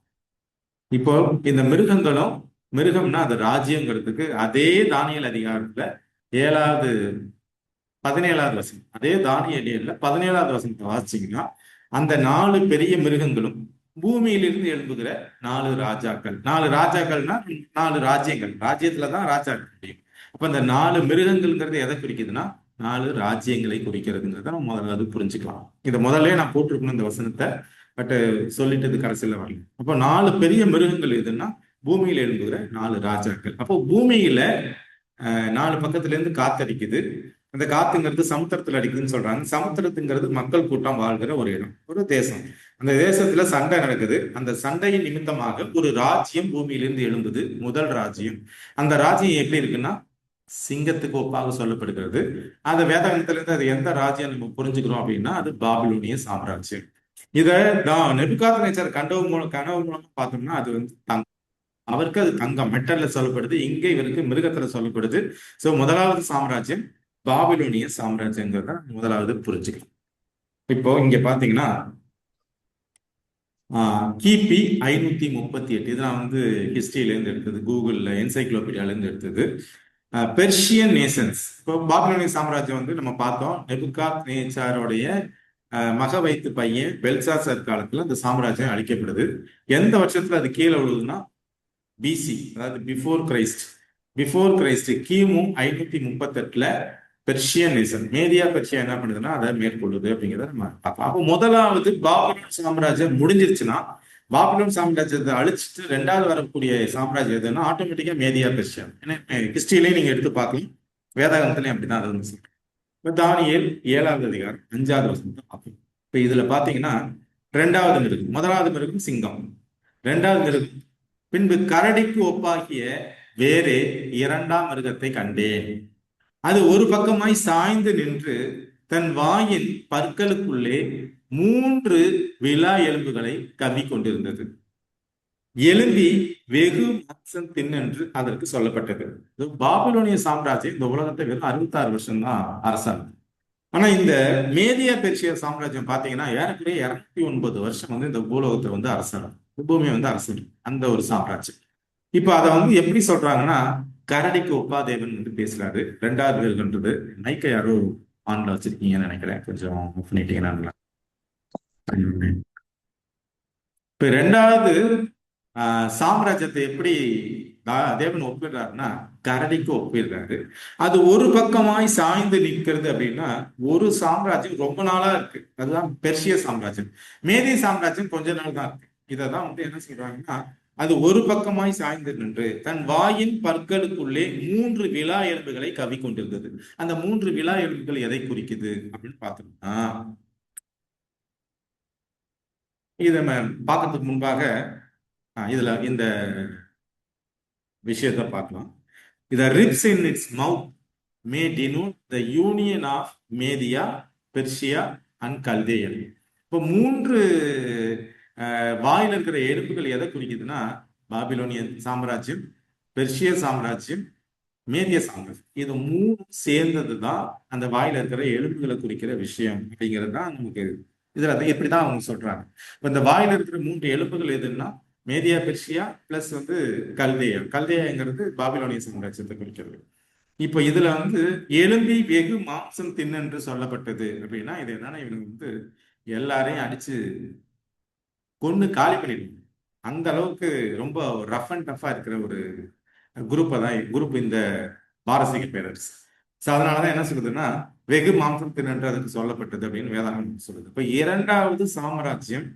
இப்போ இந்த மிருகங்களும், மிருகம்னா அது ராஜ்யங்கிறதுக்கு அதே தானியேல் அதிகாரத்துல 17வது வசனம், அதே தானியேல்ல 17வது வசனத்தை வாசிச்சீங்கன்னா அந்த 4 பெரிய மிருகங்களும் பூமியிலிருந்து எழும்புகிற 4 ராஜாக்கள். 4 ராஜாக்கள்னா 4 ராஜ்யங்கள். ராஜ்யத்துலதான் ராஜா இருக்க முடியும். அப்ப இந்த 4 மிருகங்கள்ங்கிறது எதை குறிக்குதுன்னா 4 ராஜ்யங்களை குறிக்கிறதுங்கிறத நம்ம முதல்ல புரிஞ்சுக்கலாம். இதை முதல்ல நான் போட்டிருக்கணும் இந்த வசனத்தை. பட் சொல்லிட்டு இது கடைசியில் வரல. அப்போ 4 பெரிய மிருகங்கள் எதுன்னா பூமியில எழும்புகிற 4 ராஜாக்கள். அப்போ பூமியில 4 பக்கத்துல இருந்து காத்தடிக்குது. அந்த காத்துங்கிறது சமுத்திரத்துல அடிக்குதுன்னு சொல்றாங்க. சமுத்திரத்துங்கிறது மக்கள் கூட்டம் வாழ்கிற ஒரு இடம், ஒரு தேசம். அந்த தேசத்துல சண்டை நடக்குது. அந்த சண்டையின் நிமித்தமாக ஒரு ராஜ்யம் பூமியிலிருந்து எழும்புது, முதல் ராஜ்யம். அந்த ராஜ்யம் எப்படி இருக்குன்னா சிங்கத்துக்கு ஒப்பாக சொல்லப்படுகிறது. அந்த வேதாகமத்துல இருந்து அது எந்த ராஜ்யம் நம்ம புரிஞ்சுக்கிறோம் அப்படின்னா அது பாபிலோனிய சாம்ராஜ்யம். இத நெபுகாத்நேச்சர் கனவு மூலமா பார்த்தோம்னா அது வந்து அவருக்கு அது தங்கம் மெட்டல்ல சொல்லப்படுது, இங்க இவருக்கு மிருகத்துல சொல்லப்படுது. சோ முதலாவது சாம்ராஜ்யம் பாபிலோனிய சாம்ராஜ்யங்கிறத முதலாவது புரிஞ்சுக்கலாம். இப்போ இங்க பாத்தீங்கன்னா கிபி 538, இது நான் வந்து ஹிஸ்டரியில இருந்து எடுத்தது, கூகுள்ல என்சைக்ளோபீடியால இருந்து எடுத்தது. Persian Nations. இப்போ பாபிலோனிய சாம்ராஜ்யம் வந்து நம்ம பார்த்தோம், நெபுகாத் நேச்சாரோடைய மக வைத்து பையன் பெல்சாசர் காலத்துல அந்த சாம்ராஜ்யம் அழிக்கப்படுது. எந்த வருஷத்துல அது கீழே விழுதுன்னா பிசி, அதாவது பிஃபோர் கிரைஸ்ட் கிமு 538 பெர்ஷியன் நேசன் மேதியா பெர்ஷியா என்ன பண்ணுதுன்னா அதை மேற்கொள்ளுது அப்படிங்கிறத நம்ம பார்க்கலாம். அப்போ முதலாவது பாபிலோன் சாம்ராஜ்யம் முடிஞ்சிருச்சுன்னா பாபிலோன் சாம்ராஜ்யத்தை அழிச்சிட்டு 2வது வரக்கூடிய சாம்ராஜ்யம் எதுன்னா ஆட்டோமேட்டிக்கா மேதியா பெர்ஷியா. ஏன்னா ஹிஸ்டரியிலையும் நீங்க எடுத்து பார்க்கலாம், வேதாகமத்திலையும் அப்படிதான் அது வந்து சொல்றேன். இப்போ தானியேல் 7வது அதிகாரம் 5வது வசனத்தை பார்ப்போம். இப்போ இதுல பாத்தீங்கன்னா 2வது மிருகம், முதலாவது மிருகம் சிங்கம், 2வது மிருகம். பின்பு கரடிக்கு ஒப்பாகிய வேறே 2ஆம் மிருகத்தை கண்டேன். அது ஒரு பக்கமாய் சாய்ந்து நின்று தன் வாயின் பற்களுக்குள்ளே 3 விலா எலும்புகளை கவ்வி கொண்டிருந்தது. எலும்பி வெகு மாம்சம் தின்னென்று அதற்கு சொல்லப்பட்டது. பாபிலோனிய சாம்ராஜ்யம் இந்த உலகத்தை வெறும் 66 வருஷம் தான் அரசாங்கம். ஆனா இந்த மேதியா பெர்ஷியா சாம்ராஜ்யம் பாத்தீங்கன்னா ஏறக்குறைய 209 வருஷம் வந்து இந்த பூலோகத்தை வந்து அரசாங்கம், பூமியை வந்து அரசு, அந்த ஒரு சாம்ராஜ்யம். இப்ப அதை வந்து எப்படி சொல்றாங்கன்னா கரடிக்கு ஒப்பாதேவன் வந்து பேசுறாரு. 2வது பேருன்றது மைக்க யாரோ ஆன்ல வச்சிருக்கீங்கன்னு நினைக்கிறேன், கொஞ்சம் ஆஃப் பண்ணிட்டீங்கன்னா. இப்ப 2வது சாம்ராஜ்யத்தை எப்படி தேவன் ஒப்பிடுறாருன்னா கரடிக்கு ஒப்பிடுறாரு. அது ஒரு பக்கமாய் சாய்ந்து நிற்கிறது அப்படின்னா ஒரு சாம்ராஜ்யம் ரொம்ப நாளா இருக்கு, அதுதான் பெர்ஷிய சாம்ராஜ்யம். மேதிய சாம்ராஜ்யம் கொஞ்ச நாள் தான் இருக்கு. இததான் வந்து என்ன சொல்றாங்கன்னா அது ஒரு பக்கமாய் சாய்ந்து நின்று தன் வாயின் பற்களுக்குள்ளே 3 விலா எலும்புகளை கவி கொண்டிருந்தது. அந்த 3 விலா எலும்புகள் எதை குறிக்குது அப்படின்னு பார்த்தோம்னா, இதை பார்க்கறதுக்கு முன்பாக இதுல இந்த விஷயத்தை பார்க்கலாம். The ribs in its mouth may denote the union of Media, Persia and Chaldean. இப்போ 3 வாயில் இருக்கிற எலும்புகள் எதை குறிக்குதுன்னா பாபிலோனிய சாம்ராஜ்யம், பெர்ஷிய சாம்ராஜ்யம், மேதிய சாம்ராஜ்யம். இது 3 சேர்ந்தது தான் அந்த வாயில இருக்கிற எலும்புகளை குறிக்கிற விஷயம் அப்படிங்கிறது தான் நமக்கு இதுல இப்படிதான் அவங்க சொல்றாங்க. இப்போ இந்த வாயில இருக்கிற 3 எலும்புகள் எதுன்னா மேதியா பெர்ஷியா பிளஸ் வந்து கல்தேயாங்கிறது பாபிலோனிய சாம்ராஜ்யத்தை குறிக்கிறது. இப்ப இதுல வந்து எலும்பி வெகு மாம்சம் தின்னென்று சொல்லப்பட்டது அப்படின்னா இது என்னன்னா இவங்க வந்து எல்லாரையும் அடிச்சு கொண்டு காலி பண்ணிடுவாங்க. அந்த அளவுக்கு ரொம்ப ரஃப் அண்ட் டஃபா இருக்கிற ஒரு குரூப் இந்த பாரசீக பேரரசு. ஸோ அதனாலதான் என்ன சொல்லுதுன்னா வெகு மாம்சம் தின்னென்று அதுக்கு சொல்லப்பட்டது அப்படின்னு வேதாகம் சொல்லுது. இப்ப 2வது சாம்ராஜ்யம்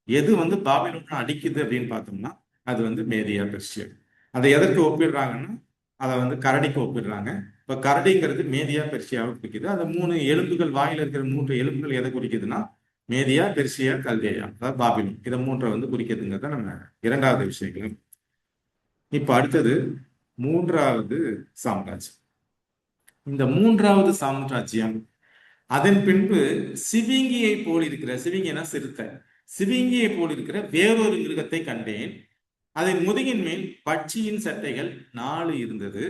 எது வந்து பாபிலோனை அடிக்குது அப்படின்னு பார்த்தோம்னா அது வந்து மேதியா பெர்ஷியா. அதை எதற்கு ஒப்பிடுறாங்கன்னா அதை வந்து கரடிக்கு ஒப்பிடுறாங்க. இப்ப கரடிங்கிறது மேதியா பெர்ஷியாவை குறிக்குது. அந்த 3 எலும்புகள் வாயில இருக்கிற 3 எலும்புகள் எதை குறிக்குதுன்னா மேதியா பெர்ஷியா கல்தேயா, அதாவது பாபிலோன். இதை 3 வந்து குறிக்கிறதுங்கிறத நம்ம 2வது விஷயங்கள். இப்ப அடுத்தது 3வது சாம்ராஜ்யம். இந்த 3வது சாம்ராஜ்யம் அதன் பின்பு சிவிங்கியை போல் இருக்கிற, சிவிங்கினா சிறுத்தை, சிவிங்கியை போல் இருக்கிற வேறொரு மிருகத்தை கண்டேன். அதன் முதுகின் மேல் பட்சியின் சட்டைகள் 4 இருந்தது.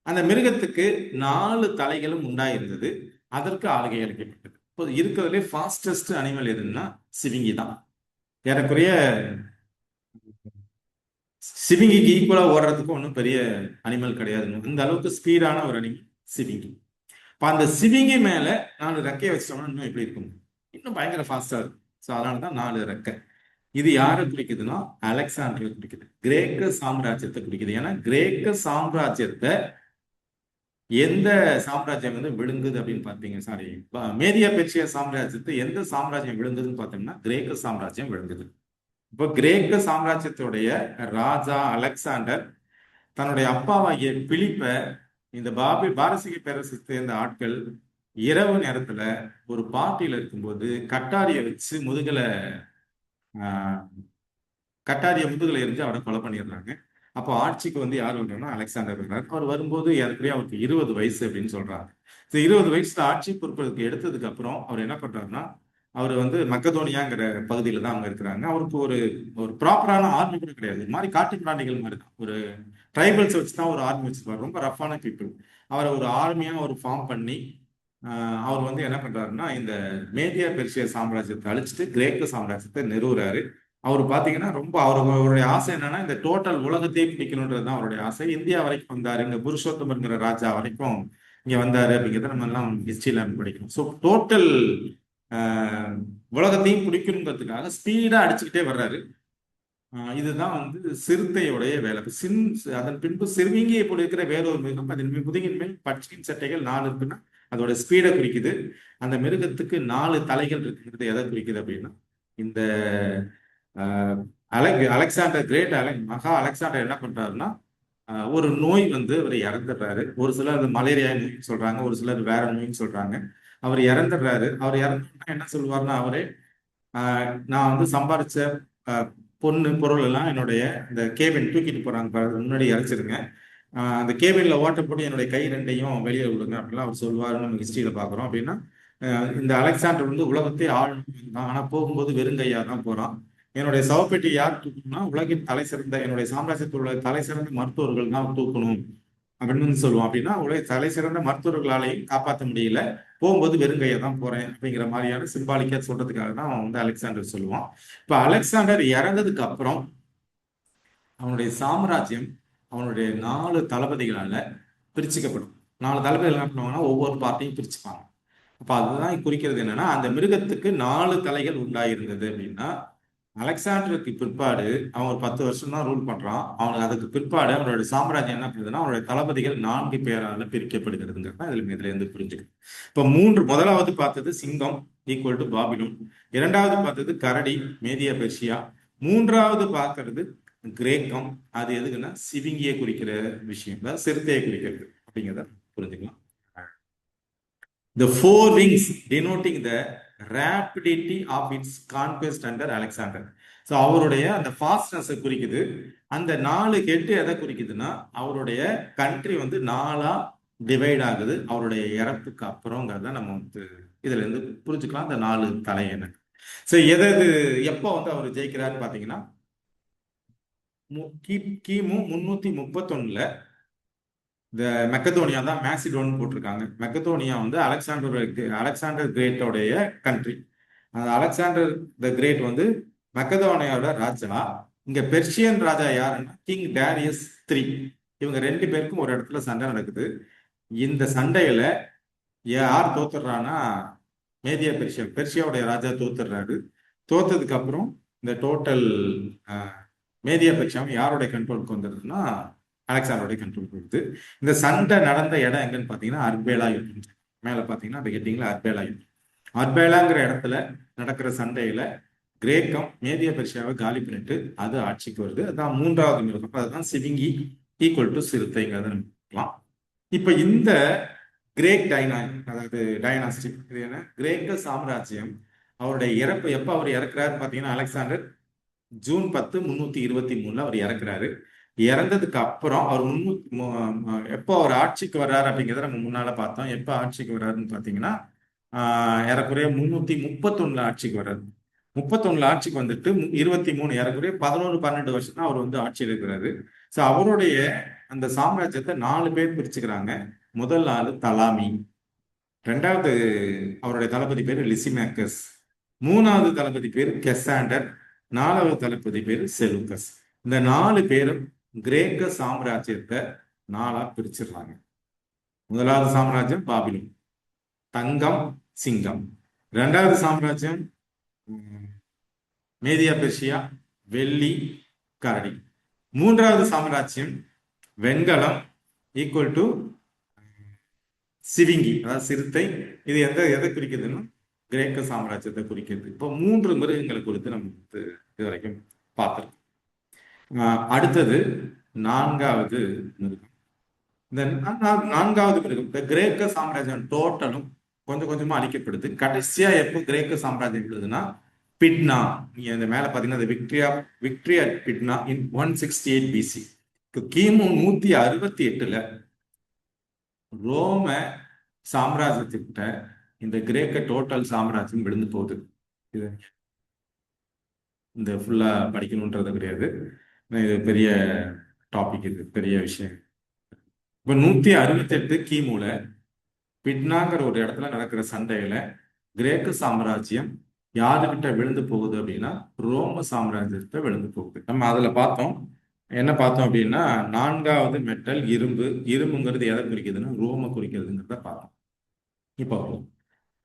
அந்த மிருகத்துக்கு 4 தலைகளும் உண்டாயிருந்தது. அதற்கு ஆளுகை அளிக்கப்பட்டது. இப்போ இருக்கிறதுலே ஃபாஸ்டஸ்ட் அனிமல் எதுன்னா சிவிங்கி தான். ஏறக்குறைய சிவிங்கிக்கு ஈக்குவலா ஓடுறதுக்கு ஒன்றும் பெரிய அனிமல் கிடையாதுங்க. இந்த அளவுக்கு ஸ்பீடான ஒரு அனிமல் சிவிங்கி. இப்போ அந்த சிவிங்கி மேல 4 ரெக்கையை வச்சிட்டோம்னா இன்னும் எப்படி இருக்கும், இன்னும் பயங்கர ஃபாஸ்டா இருக்கும். ஸோ அதனாலதான் 4 ரெக்கை. இது யாரை குறிக்குதுன்னா அலெக்சாண்டரை குறிக்குது, கிரேக்க சாம்ராஜ்யத்தை குறிக்குது. ஏன்னா கிரேக்க சாம்ராஜ்யத்தை எந்த சாம்ராஜ்யம் வந்து விழுங்குது அப்படின்னு பார்த்தீங்க, சாரி, மேதியா பெர்ஷியா சாம்ராஜ்யத்தை எந்த சாம்ராஜ்யம் விழுங்குதுன்னு பார்த்தோம்னா கிரேக்க சாம்ராஜ்யம் விழுங்குது. இப்போ கிரேக்க சாம்ராஜ்யத்துடைய ராஜா அலெக்சாண்டர் தன்னுடைய அப்பாவாகிய பிலிப்பை இந்த பாரசீக பேரரசை சேர்ந்த ஆட்கள் இரவு நேரத்துல ஒரு பார்ட்டியில இருக்கும்போது கட்டாரியை வச்சு கட்டாரிய முதுகுல எரிஞ்சு அவரை கொலை பண்ணிடுறாங்க. அப்போ ஆட்சிக்கு வந்து யார் வர்றாருன்னா அலெக்சாண்டர் வர்றாரு. அவர் வரும்போது ஏற்கனவே அவருக்கு 20 வயசு அப்படின்னு சொல்றாங்க. 20 வயசுல ஆட்சி பொறுப்பெடுத்து எடுத்ததுக்கு அப்புறம் அவர் என்ன பண்றாருன்னா, அவர் வந்து மக்கதோனியாங்கிற பகுதியில தான் அவங்க இருக்கிறாங்க. அவருக்கு ஒரு ஒரு ப்ராப்பரான ஆர்மி கூட கிடையாது. இது மாதிரி காட்டு பிராணிகள் மாதிரி தான். ஒரு ட்ரைபல்ஸ் வச்சு தான் ஒரு ஆர்மி வச்சிருப்பாரு. ரொம்ப ரஃப்பான பீப்புள். அவரை ஒரு ஆர்மியா ஒரு ஃபார்ம் பண்ணி அவர் வந்து என்ன பண்றாருன்னா, இந்த மேதியா பெர்ஷியா சாம்ராஜ்யத்தை அழிச்சிட்டு கிரேக்க சாம்ராஜ்யத்தை நிறுவுறாரு. அவர் பாத்தீங்கன்னா ரொம்ப அவருடைய ஆசை என்னன்னா, இந்த டோட்டல் உலகத்தையே பிடிக்கணுன்றது தான் அவருடைய ஆசை. இந்தியா வரைக்கும் வந்தாரு, இங்க புருஷோத்தமங்கிற ராஜா வரைக்கும் இங்க வந்தாரு அப்படிங்கிறத நம்ம எல்லாம் ஹிஸ்டரியில படிக்கணும். ஸோ டோட்டல் உலகத்தையும் பிடிக்கணுங்கிறதுக்காக ஸ்பீடா அடிச்சுக்கிட்டே வர்றாரு. இதுதான் வந்து சிறுத்தையுடைய வேலை. அதன் பின்பு சிறுவிங்கியை போல இருக்கிற வேறொரு மிருகம், அதன் முதுகின் மேல் பச்சையின் சட்டைகள் 4 இருக்குன்னா அதோட ஸ்பீடை குறிக்குது. அந்த மிருகத்துக்கு 4 தலைகள் இருக்குங்கிறது எதை குறிக்குது அப்படின்னா, இந்த அலெக்சாண்டர் கிரேட் மகா அலெக்சாண்டர் என்ன பண்றாருன்னா, ஒரு நோய் வந்து அவர் இறந்துடுறாரு. ஒரு சிலர் அது மலேரியா நோய்னு சொல்றாங்க, ஒரு சிலர் வேற நோய்னு சொல்றாங்க. அவர் இறந்துடுறாரு. அவர் இறந்துட்டா என்ன சொல்லுவாருன்னா, அவரே நான் வந்து சம்பாரிச்ச பொண்ணு பொருள் எல்லாம் என்னுடைய இந்த கேபின் தூக்கிட்டு போறாங்க பாருங்க, முன்னாடி இறச்சிருங்க. அந்த கேபின்ல ஓட்ட போட்டு என்னுடைய கை ரெண்டையும் வெளியே விடுங்க அப்படிலாம் அவர் சொல்லுவாருன்னு நம்ம ஹிஸ்டரியில பாக்குறோம். அப்படின்னா இந்த அலெக்சாண்டர் வந்து உலகத்தை ஆளணும் தான், ஆனா போகும்போது வெறுங்கையா தான் போறான். என்னுடைய சவப்பெட்டி யார் தூக்கணும்னா உலகின் தலை சிறந்த, என்னுடைய சாம்ராஜ்யத்தில் உள்ள தலை சிறந்த மருத்துவர்கள் தான் தூக்கணும் அப்படின்னு சொல்லுவோம். அப்படின்னா உலக தலை சிறந்த மருத்துவர்களாலையும் காப்பாற்ற முடியல, போகும்போது வெறுங்கையா தான் போறேன் அப்படிங்கிற மாதிரியான சிம்பாலிக்கா சொல்றதுக்காக தான் அவன் வந்து அலெக்சாண்டர் சொல்லுவான். இப்ப அலெக்சாண்டர் இறந்ததுக்கு அப்புறம் அவனுடைய சாம்ராஜ்யம் அவனுடைய 4 தளபதிகளால பிரிச்சுக்கப்படும். 4 தளபதிகள் என்ன பண்ணுவாங்கன்னா ஒவ்வொரு பார்ட்டியும் பிரிச்சுப்பாங்க. அப்ப அதுதான் குறிக்கிறது என்னன்னா, அந்த மிருகத்துக்கு 4 தலைகள் உண்டாயிருந்தது அப்படின்னா, அலெக்சாண்டருக்கு பிற்பாடு அவன் ஒரு 10 வருஷம் தான் ரூல் பண்றான். அவனுக்கு அதுக்கு பிற்பாடு அவனுடைய சாம்ராஜ்யம் என்ன பண்ணுதுன்னா, அவனுடைய தளபதிகள் 4 பேரால பிரிக்கப்படுகிறதுங்கிறத இதுல இருந்து புரிஞ்சுக்கணும். இப்ப முதலாவது பார்த்தது சிங்கம் ஈக்குவல் டு பாபிலோன், இரண்டாவது பார்த்தது கரடி மேதியா பெர்ஷியா, மூன்றாவது பார்க்கறது கிரேக்கம். அது எதுக்குன்னா சிவிங்கியை குறிக்கிற விஷயம் தான், சிறுத்தையை குறிக்கிறது அப்படிங்கிறத புரிஞ்சுக்கலாம். The 4 wings denoting the rapidity of its conquest under Alexander. So அவருடைய அந்த ஃபாஸ்ட்னஸை குறிக்குது. அந்த 4 ஹெட் எதை குறிக்குதுன்னா, அவருடைய கண்ட்ரி வந்து 4ஆ டிவைட் ஆகுது அவருடைய இறப்புக்கு அப்புறங்கிறத நம்ம வந்து இதுல இருந்து புரிஞ்சுக்கலாம். அந்த 4 தலை என்ன. ஸோ எப்போ வந்து அவர் ஜெயிக்கிறாருன்னு பார்த்தீங்கன்னா, கிமு 331 இந்த மெக்கதோனியா தான் மேசிடோன் போட்டிருக்காங்க. மெக்கதோனியா வந்து அலெக்சாண்டர் கிரேட்டோடைய கண்ட்ரி. அந்த அலெக்சாண்டர் த கிரேட் வந்து மெக்கதோனியாவோட ராஜா. இங்க பெர்ஷியன் ராஜா யாருன்னா கிங் டேரியஸ் 3. இவங்க 2 பேருக்கும் ஒரு இடத்துல சண்டை நடக்குது. இந்த சண்டையில யார் தோத்துடுறான்னா மேதியா பெர்ஷியாவுடைய ராஜா தோத்துடுறாரு. தோத்ததுக்கு அப்புறம் இந்த டோட்டல் மேதியா பெர்ஷியாவும் யாருடைய கண்ட்ரோலுக்கு வந்துடுதுன்னா அலெக்சாண்டருடைய கண்ட்ரோல் கொடுத்து. இந்த சண்டை நடந்த இடம் எங்கன்னு பாத்தீங்கன்னா அர்பேலா யுத்தம். மேல பாத்தீங்கன்னா அந்த ஹெட்டிங்ல அர்பேலா யுத்தம். அர்பேலாங்கிற இடத்துல நடக்கிற சண்டையில கிரேக்கம் மேதியா பெர்ஷியாவை காலி பண்ணிட்டு அது ஆட்சிக்கு வருது. அதான் 3வது மிருகம். அதுதான் சிவிங்கி ஈக்குவல் டு சிறுத்தைங்கிறத நம்ம பார்க்கலாம். இப்ப இந்த கிரேக் டைனாஸ்டிக் இது என்ன, கிரேக்க சாம்ராஜ்யம் அவருடைய இறப்பு எப்ப அவர் இறக்குறாரு பாத்தீங்கன்னா, அலெக்சாண்டர் ஜூன் 10, 323 அவர் இறக்குறாரு. இறந்ததுக்கு அப்புறம் அவர் எப்போ அவர் ஆட்சிக்கு வர்றாரு அப்படிங்கிறத நம்ம முன்னால பார்த்தோம். எப்போ ஆட்சிக்கு வர்றாருன்னு பார்த்தீங்கன்னா, ஏறக்குறைய 331 ஆட்சிக்கு வர்றாரு. 31 ஆட்சிக்கு வந்துட்டு 23 ஏறக்குறைய 11-12 வருஷம் தான் அவர் வந்து ஆட்சியில் இருக்கிறாரு. ஸோ அவருடைய அந்த சாம்ராஜ்யத்தை 4 பேர் பிரிச்சுக்கிறாங்க. முதல் ஆளு தலாமி, 2வது அவருடைய தளபதி பேர் லிசிமேக்கஸ், 3வது தளபதி பேர் கெசாண்டர், 4வது தளபதி பேர் செலுக்கஸ். இந்த 4 பேரும் கிரேக்க சாம்ராஜ்யத்தை 4ஆ பிரிச்சிடுறாங்க. முதலாவது சாம்ராஜ்யம் பாபிலோன், தங்கம் சிங்கம். 2வது சாம்ராஜ்யம் மேதியா பெர்ஷியா, வெள்ளி கரடி. 3வது சாம்ராஜ்யம் வெண்கலம் ஈக்குவல் டு சிவிங்கி அதாவது சிறுத்தை. இது எதை குறிக்குதுன்னா கிரேக்க சாம்ராஜ்யத்தை குறிக்கிறது. இப்போ 3 மிருகங்களை குறித்து நம்ம இது வரைக்கும் பார்த்திருக்கோம். அடுத்தது 4வது மிருகம். இந்த 4வது மிருகம், இந்த கிரேக்க சாம்ராஜ்யம் டோட்டலும் கொஞ்சம் கொஞ்சமா அழிக்கப்படுது. கடைசியா எப்போ கிரேக்க சாம்ராஜ்யம் விழுதுன்னா பிட்னா, நீங்க இந்த மேல பாத்தீங்கன்னா விக்டரியா பிட்னா இன் 168 பிசி. கிமு 168ல ரோம சாம்ராஜ்யத்திட்ட இந்த கிரேக்க டோட்டல் சாம்ராஜ்யம் விழுந்து போகுது. இது இந்த ஃபுல்லா படிக்கணுன்றது கிடையாது, இது பெரிய டாபிக், இது பெரிய விஷயம். இப்ப 168 கிமுல பிட்னாங்கிற ஒரு இடத்துல நடக்கிற சண்டையில கிரேக்க சாம்ராஜ்யம் யாருக்கிட்ட விழுந்து போகுது அப்படின்னா ரோம சாம்ராஜ்யத்தை விழுந்து போகுது. நம்ம அதுல பார்த்தோம், என்ன பார்த்தோம் அப்படின்னா 4வது மெட்டல் இரும்புங்கிறது எதை குறிக்குதுன்னா ரோம குறிக்கிறதுங்கிறத பார்த்தோம். இப்போ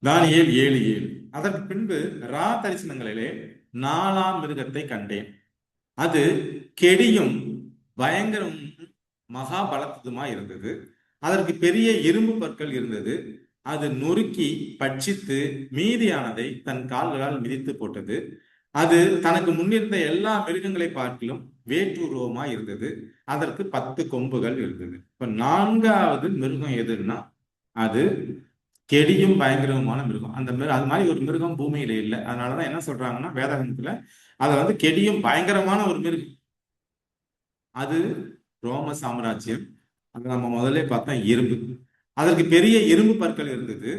தானியேல் 7:7. அதற்கு பின்பு ரா தரிசனங்களிலே 4ஆம் மிருகத்தை கண்டேன். அது கெடியும் பயங்கரம் மகா பலத்துமா இருந்தது. அதற்கு பெரிய இரும்பு பற்கள் இருந்தது. அது நொறுக்கி பட்சித்து மீதியானதை தன் கால்களால் மிதித்து போட்டது. அது தனக்கு முன்னிருந்த எல்லா மிருகங்களை பார்க்கிலும் வேற்றுருவமா இருந்தது. அதற்கு 10 கொம்புகள் இருந்தது. இப்ப 4வது மிருகம் எதுன்னா அது கெடியும் பயங்கரமான மிருகம். அது மாதிரி ஒரு மிருகம் பூமியில இல்லை. அதனாலதான் என்ன சொல்றாங்கன்னா வேதாகமத்துல அதை கெடியும் பயங்கரமான ஒரு மிருகம். அது ரோம சாம்ராஜ்யம். அது நம்ம முதல்ல பார்த்தா இரும்பு. அதற்கு பெரிய இரும்பு பற்கள் இருந்தது.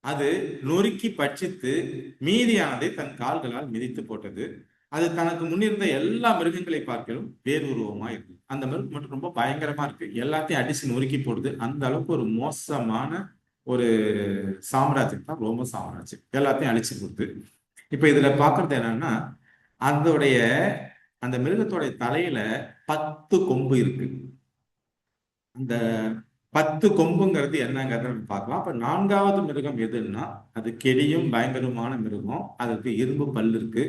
அது நொறுக்கி பட்சித்து மீதியானதை தன் கால்களால் மிதித்து போட்டது. அது தனக்கு முன்னிருந்த எல்லா மிருகங்களை பார்க்கலும் வேறுருவமா இருக்கு. அந்த மிருகம் மட்டும் ரொம்ப பயங்கரமா இருக்கு, எல்லாத்தையும் அடிச்சு நொறுக்கி போடுது. அந்த அளவுக்கு ஒரு மோசமான ஒரு சாம்ராஜ்யம் தான் ரோம சாம்ராஜ்யம், எல்லாத்தையும் அழிச்சு கொடுத்து. இப்ப இதுல பாக்குறது என்னன்னா அந்த மிருகத்தோடைய தலையில 10 கொம்பு இருக்கு. அந்த 10 கொம்புங்கிறது என்னங்கிறத நம்ம பார்க்கலாம். அப்ப 4வது மிருகம் எதுன்னா அது கெடியும் பயங்கரமான மிருகம். அதுக்கு இரும்பு பல்லு இருக்கு.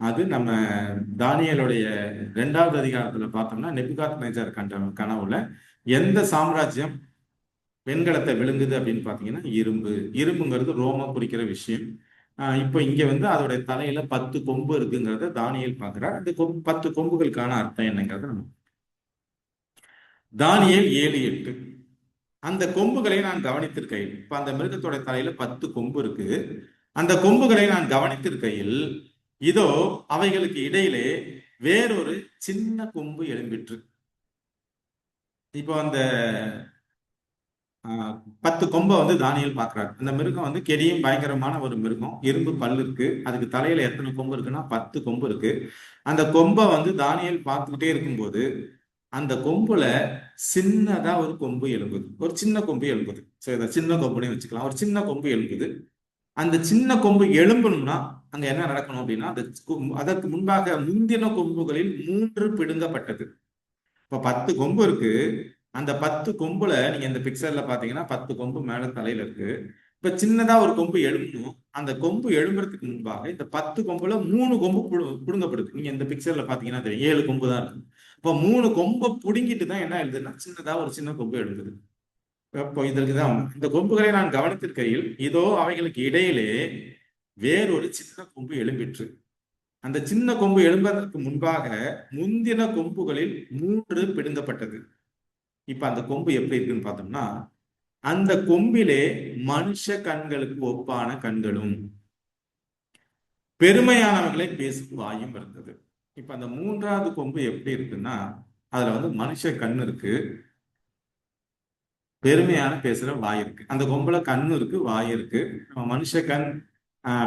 அது நம்ம தானியேலுடைய 2வது அதிகாரத்துல பார்த்தோம்னா நேபுகாத்நேச்சார் கண்ட கனவுல எந்த சாம்ராஜ்யம் வெண்கலத்தை விழுங்குது அப்படின்னு பாத்தீங்கன்னா இரும்புங்கிறது ரோம குறிக்கிற விஷயம். இப்போ இங்க அதோடைய தலையில 10 கொம்பு இருக்குங்கிறத தானியேல் பார்க்கிறார். அந்த 10 கொம்புகளுக்கான அர்த்தம் என்னங்கிறத நம்ம தானியேல் 7:8. அந்த கொம்புகளை நான் கவனித்திருக்கையில், இப்ப அந்த மிருகத்தோட தலையில 10 கொம்பு இருக்கு. அந்த கொம்புகளை நான் கவனித்திருக்கையில் இதோ அவைகளுக்கு இடையிலே வேறொரு சின்ன கொம்பு எழும்பிற்று. இப்போ அந்த 10 கொம்பை தானியேல் பார்க்கிறார். அந்த மிருகம் கெடியும் பயங்கரமான ஒரு மிருகம், இரும்பு பல்லு இருக்கு. அதுக்கு தலையில எத்தனை கொம்பு இருக்குன்னா 10 கொம்பு இருக்கு. அந்த கொம்பை தானியேல் பார்த்துக்கிட்டே இருக்கும்போது அந்த கொம்புல சின்னதா ஒரு கொம்பு எழும்புது, ஒரு சின்ன கொம்பு எழும்புது. சரி, இதை சின்ன கொம்புனே வச்சுக்கலாம். ஒரு சின்ன கொம்பு எழும்புது. அந்த சின்ன கொம்பு எழும்பணும்னா அங்க என்ன நடக்கணும் அப்படின்னா அதற்கு முன்பாக முந்தின கொம்புகளில் 3 பிடுங்கப்பட்டது. இப்ப 10 கொம்பு இருக்கு. அந்த 10 கொம்புல நீங்க இந்த பிக்சர்ல பாத்தீங்கன்னா 10 கொம்பு மேல தலையில இருக்கு. இப்ப சின்னதா ஒரு கொம்பு எழும்பணும். அந்த கொம்பு எழும்புறதுக்கு முன்பாக இந்த 10 கொம்புல 3 கொம்பு புடுங்கப்படுது. நீங்க இந்த பிக்சர்ல பாத்தீங்கன்னா தெரியும், 7 கொம்பு தான் இருக்கு. இப்போ 3 கொம்பை புடுங்கிட்டு தான் என்ன எழுதுன்னா சின்னதா ஒரு சின்ன கொம்பு எழுதுது. இப்போ இதற்குதான் இந்த கொம்புகளை நான் கவனித்திருக்கையில் இதோ அவைகளுக்கு இடையிலே வேறொரு சின்ன கொம்பு எழும்பிற்று. அந்த சின்ன கொம்பு எழும்பதற்கு முன்பாக முந்தின கொம்புகளில் 3 பிடுங்கப்பட்டது. இப்ப அந்த கொம்பு எப்படி இருக்குன்னு பார்த்தோம்னா அந்த கொம்பிலே மனுஷ கண்களுக்கு ஒப்பான கண்களும் பெருமையானவர்களை பேசும் வாயும் இருந்தது. இப்ப அந்த 3வது கொம்பு எப்படி இருக்குன்னா அதுல மனுஷ கண் இருக்கு, பெருமையான பேசுற வாய் இருக்கு. அந்த கொம்புல கண்ணு இருக்கு, வாய் இருக்கு. நம்ம மனுஷ கண்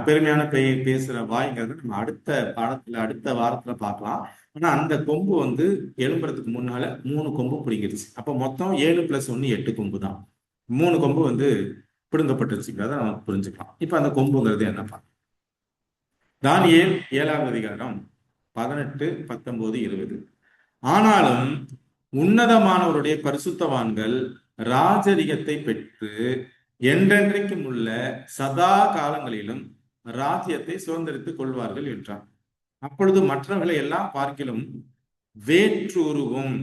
பெருமையான பேசுற வாய்ங்கிறது நம்ம அடுத்த வாரத்துல பார்க்கலாம். ஆனா அந்த கொம்பு எழும்புறதுக்கு முன்னால 3 கொம்பு பிடிங்கிருச்சு. அப்ப மொத்தம் 7 + 1 8 கொம்பு தான். 3 கொம்பு பிடுங்கப்பட்டுருச்சுங்கிறத நம்ம புரிஞ்சுக்கலாம். இப்ப அந்த கொம்புங்கிறது என்னப்பா? தானியேல் 7வது அதிகாரம் 18, 19, 20. ஆனாலும் உன்னதமானவருடைய பரிசுத்தவான்கள் ராஜரிகத்தை பெற்று என்றென்றைக்கும் உள்ள சதா காலங்களிலும் ராஜ்யத்தை சுதந்திரித்துக் கொள்வார்கள் என்றார். அப்பொழுது மற்றவர்களை எல்லாம் பார்க்கிலும் வேற்றுருவும்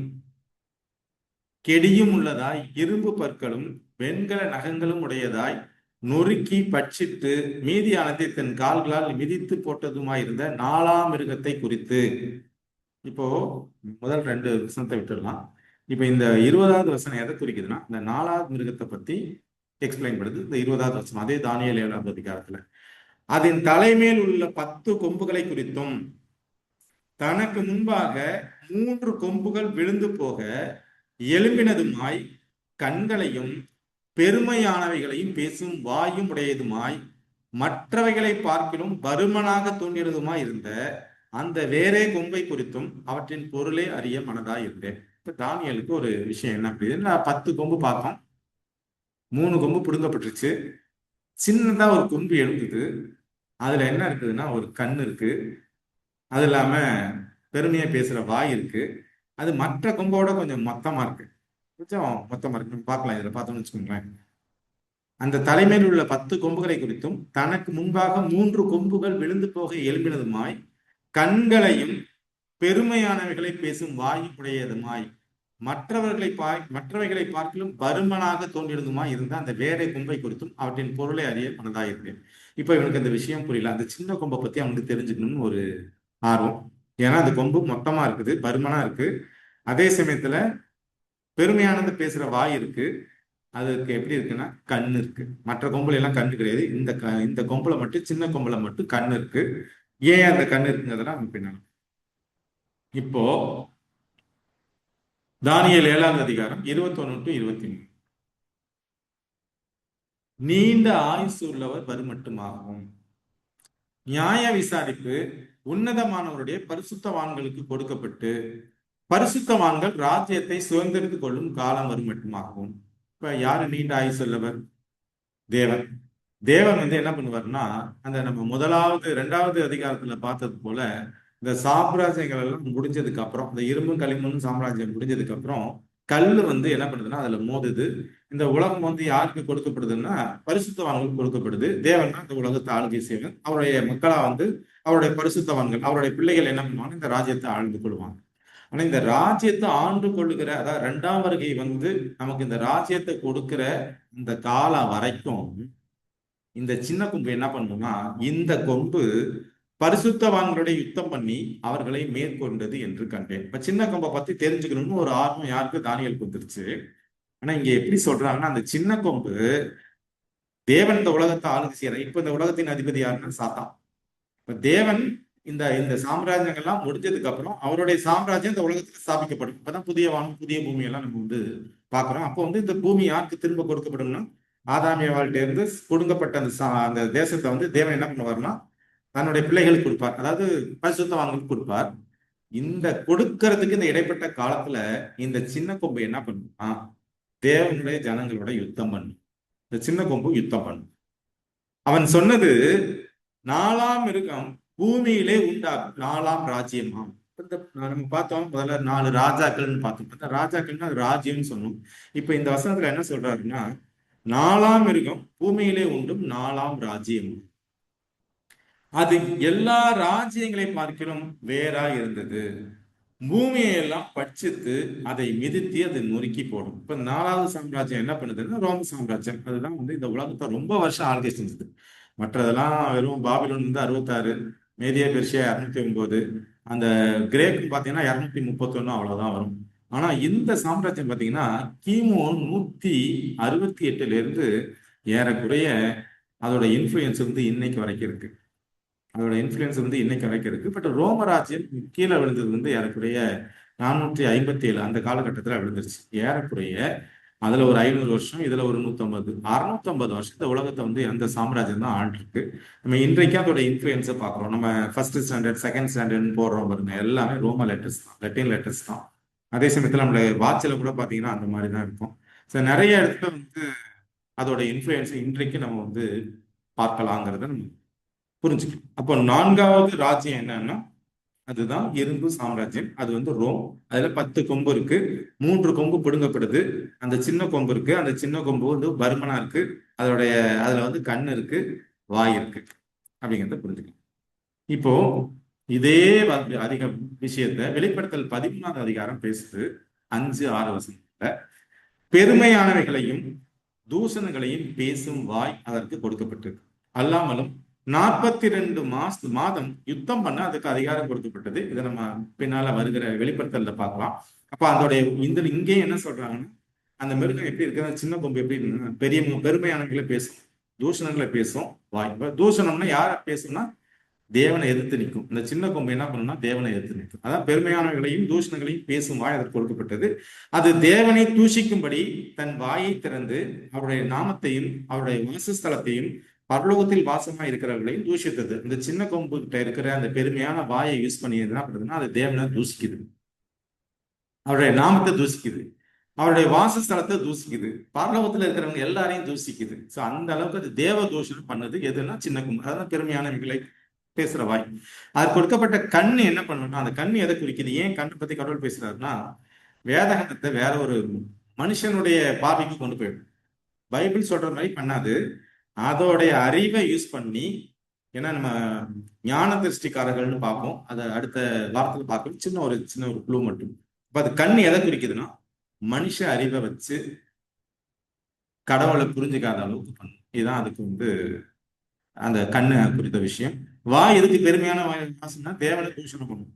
கெடியும் உள்ளதாய் இரும்பு பற்களும் வெண்கல நகங்களும் உடையதாய் நொறுக்கி பட்சித்து மீதியானதை தன் கால்களால் மிதித்து போட்டதுமாய் இருந்த 4ஆம் மிருகத்தை குறித்து. இப்போ முதல் 2 வசனத்தை விட்டுடலாம். இப்ப இந்த 20வது வசனம் எதை குறிக்குதுன்னா இந்த 4வது மிருகத்தை பத்தி எக்ஸ்பிளைன் பண்ணுது. இந்த 20வது வசனம் அதே தானியேல் 7வது அதிகாரத்துல அதன் தலைமேல் உள்ள 10 கொம்புகளை குறித்தும் தனக்கு முன்பாக 3 கொம்புகள் விழுந்து போக எழும்பினதுமாய் கண்களையும் பெருமையானவைகளையும் பேசும் வாயும் உடையதுமாய் மற்றவைகளை பார்க்கிலும் பருமனாக தோன்றியதுமாய் இருந்த அந்த வேறே கொம்பை குறித்தும் அவற்றின் பொருளே அறிய மனதாய் இருந்தேன். இப்ப தானியலுக்கு ஒரு விஷயம் என்ன அப்படின்னா 10 கொம்பு பார்த்தோம், 3 கொம்பு பிடுங்கப்பட்டுருச்சு, சின்னதா ஒரு கொம்பு எழுந்தது. அதுல என்ன இருக்குதுன்னா ஒரு கண் இருக்கு, அது இல்லாம பெருமையா பேசுற வாய் இருக்கு. அது மற்ற கொம்போட கொஞ்சம் மொத்தமா இருக்கு, கொஞ்சம் மொத்தமா இருக்கு. நம்ம பார்க்கலாம், இதுல பார்த்தோம்னு வச்சுக்கோங்களேன். அந்த தலைமையில் உள்ள 10 கொம்புகளை குறித்தும் தனக்கு முன்பாக 3 கொம்புகள் விழுந்து போக எழும்பினதுமாய் கண்களையும் பெருமையானவைகளை பேசும் வாயும் உடையதுமாய் மற்றவைகளை பார்க்கிலும் பருமனாக தோன்றியதுமாய் இருந்த அந்த வேறே கொம்பை குறித்தும் அவற்றின் பொருளை அறிய மனதாயிருந்தேன். இப்ப இவனுக்கு அந்த விஷயம் புரியல. அந்த சின்ன கொம்பை பத்தி அவனுக்கு தெரிஞ்சுக்கணும்னு ஒரு ஆர்வம். ஏன்னா அந்த கொம்பு மொத்தமா இருக்குது, பருமனா இருக்கு. அதே சமயத்துல பெருமையானது பேசுற வாய் இருக்கு. அதுக்கு எப்படி இருக்குன்னா கண் இருக்கு. மற்ற கொம்புல எல்லாம் கண்ணு கிடையாது. இந்த கொம்புல மட்டும், சின்ன கொம்புல மட்டும் கண் இருக்கு. ஏன் அந்த கண் இருக்குங்கிறதெல்லாம் பின்னாடி. இப்போ தானியேல் 7வது அதிகாரம் 21 to 23. நீண்ட ஆயுசு உள்ளவர் வருமட்டுமாகவும் நியாய விசாரிப்பு உன்னதமானவருடைய பரிசுத்தவான்களுக்கு கொடுக்கப்பட்டு பரிசுத்தவான்கள் ராஜ்யத்தை சுதந்திரித்துக் கொள்ளும் காலம் வரும் மட்டுமாகவும். இப்ப யாரு நீண்ட ஆயுசு உள்ளவர்? தேவன். தேவன் என்ன பண்ணுவார்னா, அந்த நம்ம 2வது அதிகாரத்துல பார்த்தது போல இந்த சாம்ராஜ்யங்கள் எல்லாம் முடிஞ்சதுக்கு அப்புறம், இந்த இரும்பும் களிமண்ணும் சாம்ராஜ்யம் முடிஞ்சதுக்கு அப்புறம் கல்லு என்ன பண்ணுதுன்னா அதுல மோதுது. இந்த உலகம் யாருக்கு கொடுக்கப்படுதுன்னா பரிசுத்தவான்களுக்கு கொடுக்கப்படுது. தேவன் தான் இந்த உலகத்தை ஆளுகை செய்வன். அவருடைய மக்களா அவருடைய பரிசுத்தவான்கள், அவருடைய பிள்ளைகள் என்ன பண்ணுவாங்க, இந்த ராஜ்யத்தை ஆழ்ந்து கொள்வாங்க. ஆனா இந்த ராஜ்யத்தை ஆண்டு கொள்ளுகிற, அதாவது 2ஆம் வருகை நமக்கு இந்த ராஜ்யத்தை கொடுக்கிற இந்த காலம் வரைக்கும் இந்த சின்ன கொம்பு என்ன பண்ணும்னா, இந்த கொம்பு பரிசுத்தவான்களுடைய யுத்தம் பண்ணி அவர்களை மேற்கொண்டது என்று கண்டேன். இப்ப சின்ன கொம்பை பத்தி தெரிஞ்சுக்கணும்னு ஒரு ஆர்வம் யாருக்கு? தானியேலுக்கு வந்துருச்சு. ஆனா இங்க எப்படி சொல்றாங்கன்னா, அந்த சின்ன கொம்பு தேவன் இந்த உலகத்தை ஆளுகை செய்யற. இப்ப இந்த உலகத்தின் அதிபதி யாருன்னா சாத்தான். இப்ப தேவன் இந்த சாம்ராஜ்யங்கள்லாம் முடிஞ்சதுக்கு அப்புறம் அவருடைய சாம்ராஜ்யம் இந்த உலகத்துல ஸ்தாபிக்கப்படும். இப்பதான் புதிய வானம் புதிய பூமி எல்லாம் நம்ம பாக்குறோம். அப்போ இந்த பூமி யாருக்கு திரும்ப கொடுக்கப்படும்னா, ஆதாமியவாழ்கிட்ட இருந்து கொடுக்கப்பட்ட அந்த தேசத்தை தேவன் என்ன பண்ணுவார்னா தன்னுடைய பிள்ளைகளுக்கு கொடுப்பார், அதாவது பரிசுத்தவான்களுக்கு கொடுப்பார். இந்த கொடுக்கறதுக்கு இந்த இடைப்பட்ட காலத்துல இந்த சின்ன கொம்பு என்ன பண்ணுமா, தேவனுடைய ஜனங்களோட யுத்தம் பண்ணும். இந்த சின்ன கொம்பு யுத்தம் பண்ணும். அவன் சொன்னது 4ஆம் மிருகம் பூமியிலே உண்டாகும் 4ஆம் ராஜ்யமாம். நம்ம பார்த்தோம் முதல்ல 4 ராஜாக்கள்னு பார்த்தோம். ராஜாக்கள்னு அது ராஜ்யம்னு சொன்னோம். இப்ப இந்த வசனத்துல என்ன சொல்றாருன்னா, 4ஆம் மிருகம் பூமியிலே உண்டும் 4ஆம் ராஜ்யம். அது எல்லா ராஜ்யங்களை பார்க்கிலும் வேறா இருந்தது. பூமியை எல்லாம் பட்சித்து அதை மிதித்து அதை நொறுக்கி போடும். இப்ப 4வது சாம்ராஜ்யம் என்ன பண்ணுதுன்னா ரோம சாம்ராஜ்யம். அதுதான் இந்த உலகத்தை ரொம்ப வருஷம் ஆளுகை செஞ்சது. மற்றதெல்லாம் வெறும் பாபிலோன் 66, மேதியா பெர்ஷியா 209, அந்த கிரேக்கு பாத்தீங்கன்னா 231 அவ்வளவுதான் வரும். ஆனா இந்த சாம்ராஜ்யம் பாத்தீங்கன்னா கிமு 168ல இருந்து ஏறக்குறைய அதோட இன்ஃபுளுயன்ஸ் இன்னைக்கு வரைக்கும் இருக்கு. அதோட இன்ஃபுளுயன்ஸ் இன்னைக்கு வரைக்கும் இருக்கு. பட் ரோம ராஜ்யம் கீழே விழுந்தது ஏறக்குறைய 457 அந்த காலகட்டத்துல விழுந்துருச்சு. ஏறக்குறைய அதுல ஒரு 500 வருஷம், இதுல ஒரு 650 வருஷம் இந்த உலகத்தை அந்த சாம்ராஜ்யம் தான் ஆண்டிருக்கு. நம்ம இன்றைக்கு அதோட இன்ஃபுளுயன்ஸை பார்க்குறோம். நம்ம ஃபர்ஸ்ட் ஸ்டாண்டர்ட், செகண்ட் ஸ்டாண்டர்ட்னு போடுறோம் பாருங்க, எல்லாமே ரோம லெட்டர்ஸ் தான், லெட்டின் லெட்டர்ஸ் தான். அதே சமயத்துல நம்மளோட வாட்சில் கூட பாத்தீங்கன்னா அந்த மாதிரி தான் இருக்கும். ஸோ நிறைய இடத்துல அதோட இன்ஃபுளுயன்ஸை இன்றைக்கு நம்ம பார்க்கலாங்கிறத நம்ம புரிஞ்சுக்கணும். அப்போ 4வது ராஜ்யம் என்னன்னா அதுதான் இரும்பு சாம்ராஜ்யம். அது ரோம். அதுல 10 கொம்பு இருக்கு, 3 கொம்பு பிடுங்கப்படுது. அந்த சின்ன கொம்பு இருக்கு, அந்த சின்ன கொம்பு பருமனா இருக்கு. அதுல கண் இருக்கு, வாய் இருக்கு அப்படிங்கிறத புரிஞ்சுக்கணும். இப்போ இதே அதிக விஷயத்த வெளிப்படுத்தல் 13வது அதிகாரம் பேசுது 5-6 வசனத்துல. பெருமையானவைகளையும் தூஷணங்களையும் பேசும் வாய் அதற்கு கொடுக்கப்பட்டிருக்கு. அல்லாமலும் 42 மாதம் யுத்தம் பண்ண அதுக்கு அதிகாரம் கொடுக்கப்பட்டது. இதை நம்ம பின்னால வருகிற வெளிப்படுத்தல பார்க்கலாம். அப்ப அதோடைய இங்கேயும் என்ன சொல்றாங்கன்னா, அந்த மிருகம் எப்படி இருக்கு, அந்த சின்ன கொம்பு எப்படி இருக்குன்னா, பெருமையானவர்களை பேசும், தூஷணங்களை பேசும் வாய். தூஷணம்னா யார பேசும்னா தேவனை எதிர்த்து நிற்கும். இந்த சின்ன கொம்பு என்ன பண்ணும்னா தேவனை எதிர்த்து நிற்கும். அதான் பெருமையானவர்களையும் தூஷணங்களையும் பேசும் வாய் அதற்கு கொடுக்கப்பட்டது. அது தேவனை தூஷிக்கும்படி தன் வாயை திறந்து அவருடைய நாமத்தையும் அவருடைய வாசஸ்தலத்தையும் பரலோகத்தில் வாசமா இருக்கிறவர்களையும் தூஷித்தது. இந்த சின்ன கொம்பு கிட்ட இருக்கிற அந்த பெருமையான வாயை யூஸ் பண்ணி என்ன பண்ணுதுன்னா அது தேவனை தூஷிக்குது, அவருடைய நாமத்தை தூஷிக்குது, அவருடைய வாசஸ்தலத்தை தூசிக்குது, பரலோகத்துல இருக்கிறவங்க எல்லாரையும் தூசிக்குது. சோ அந்த அளவுக்கு அது தேவ தூஷணம் பண்ணது எதுன்னா சின்ன கொம்பு. அதான் பெருமையானவர்களை பேசுற வாய். அது கொடுக்கப்பட்ட கண்ணு என்ன பண்ணணும்னா, அந்த கண்ணு எதை குறிக்குது, ஏன் கண்ணை பத்தி கடவுள் பேசுறாருன்னா, வேதகத்தை வேற ஒரு மனுஷனுடைய பார்வைக்கு கொண்டு போயிடும். பைபிள் சொல்ற மாதிரி பண்ணாது, அதோடைய அறிவை யூஸ் பண்ணி. ஏன்னா நம்ம ஞான திருஷ்டிக்காரர்கள்னு பார்ப்போம், அதை அடுத்த வாரத்துல பார்க்கணும். சின்ன ஒரு குழு மட்டும். அப்ப அது கண்ணு எதை குறிக்குதுன்னா மனுஷ அறிவை வச்சு கடவுளை புரிஞ்சுக்காத அளவுக்கு பண்ணும். இதுதான் அதுக்கு அந்த கண்ணு குறித்த விஷயம். வாய் எதுக்கு பெருமையான வாசம்னா தேவனை தூஷணம் பண்ணும்,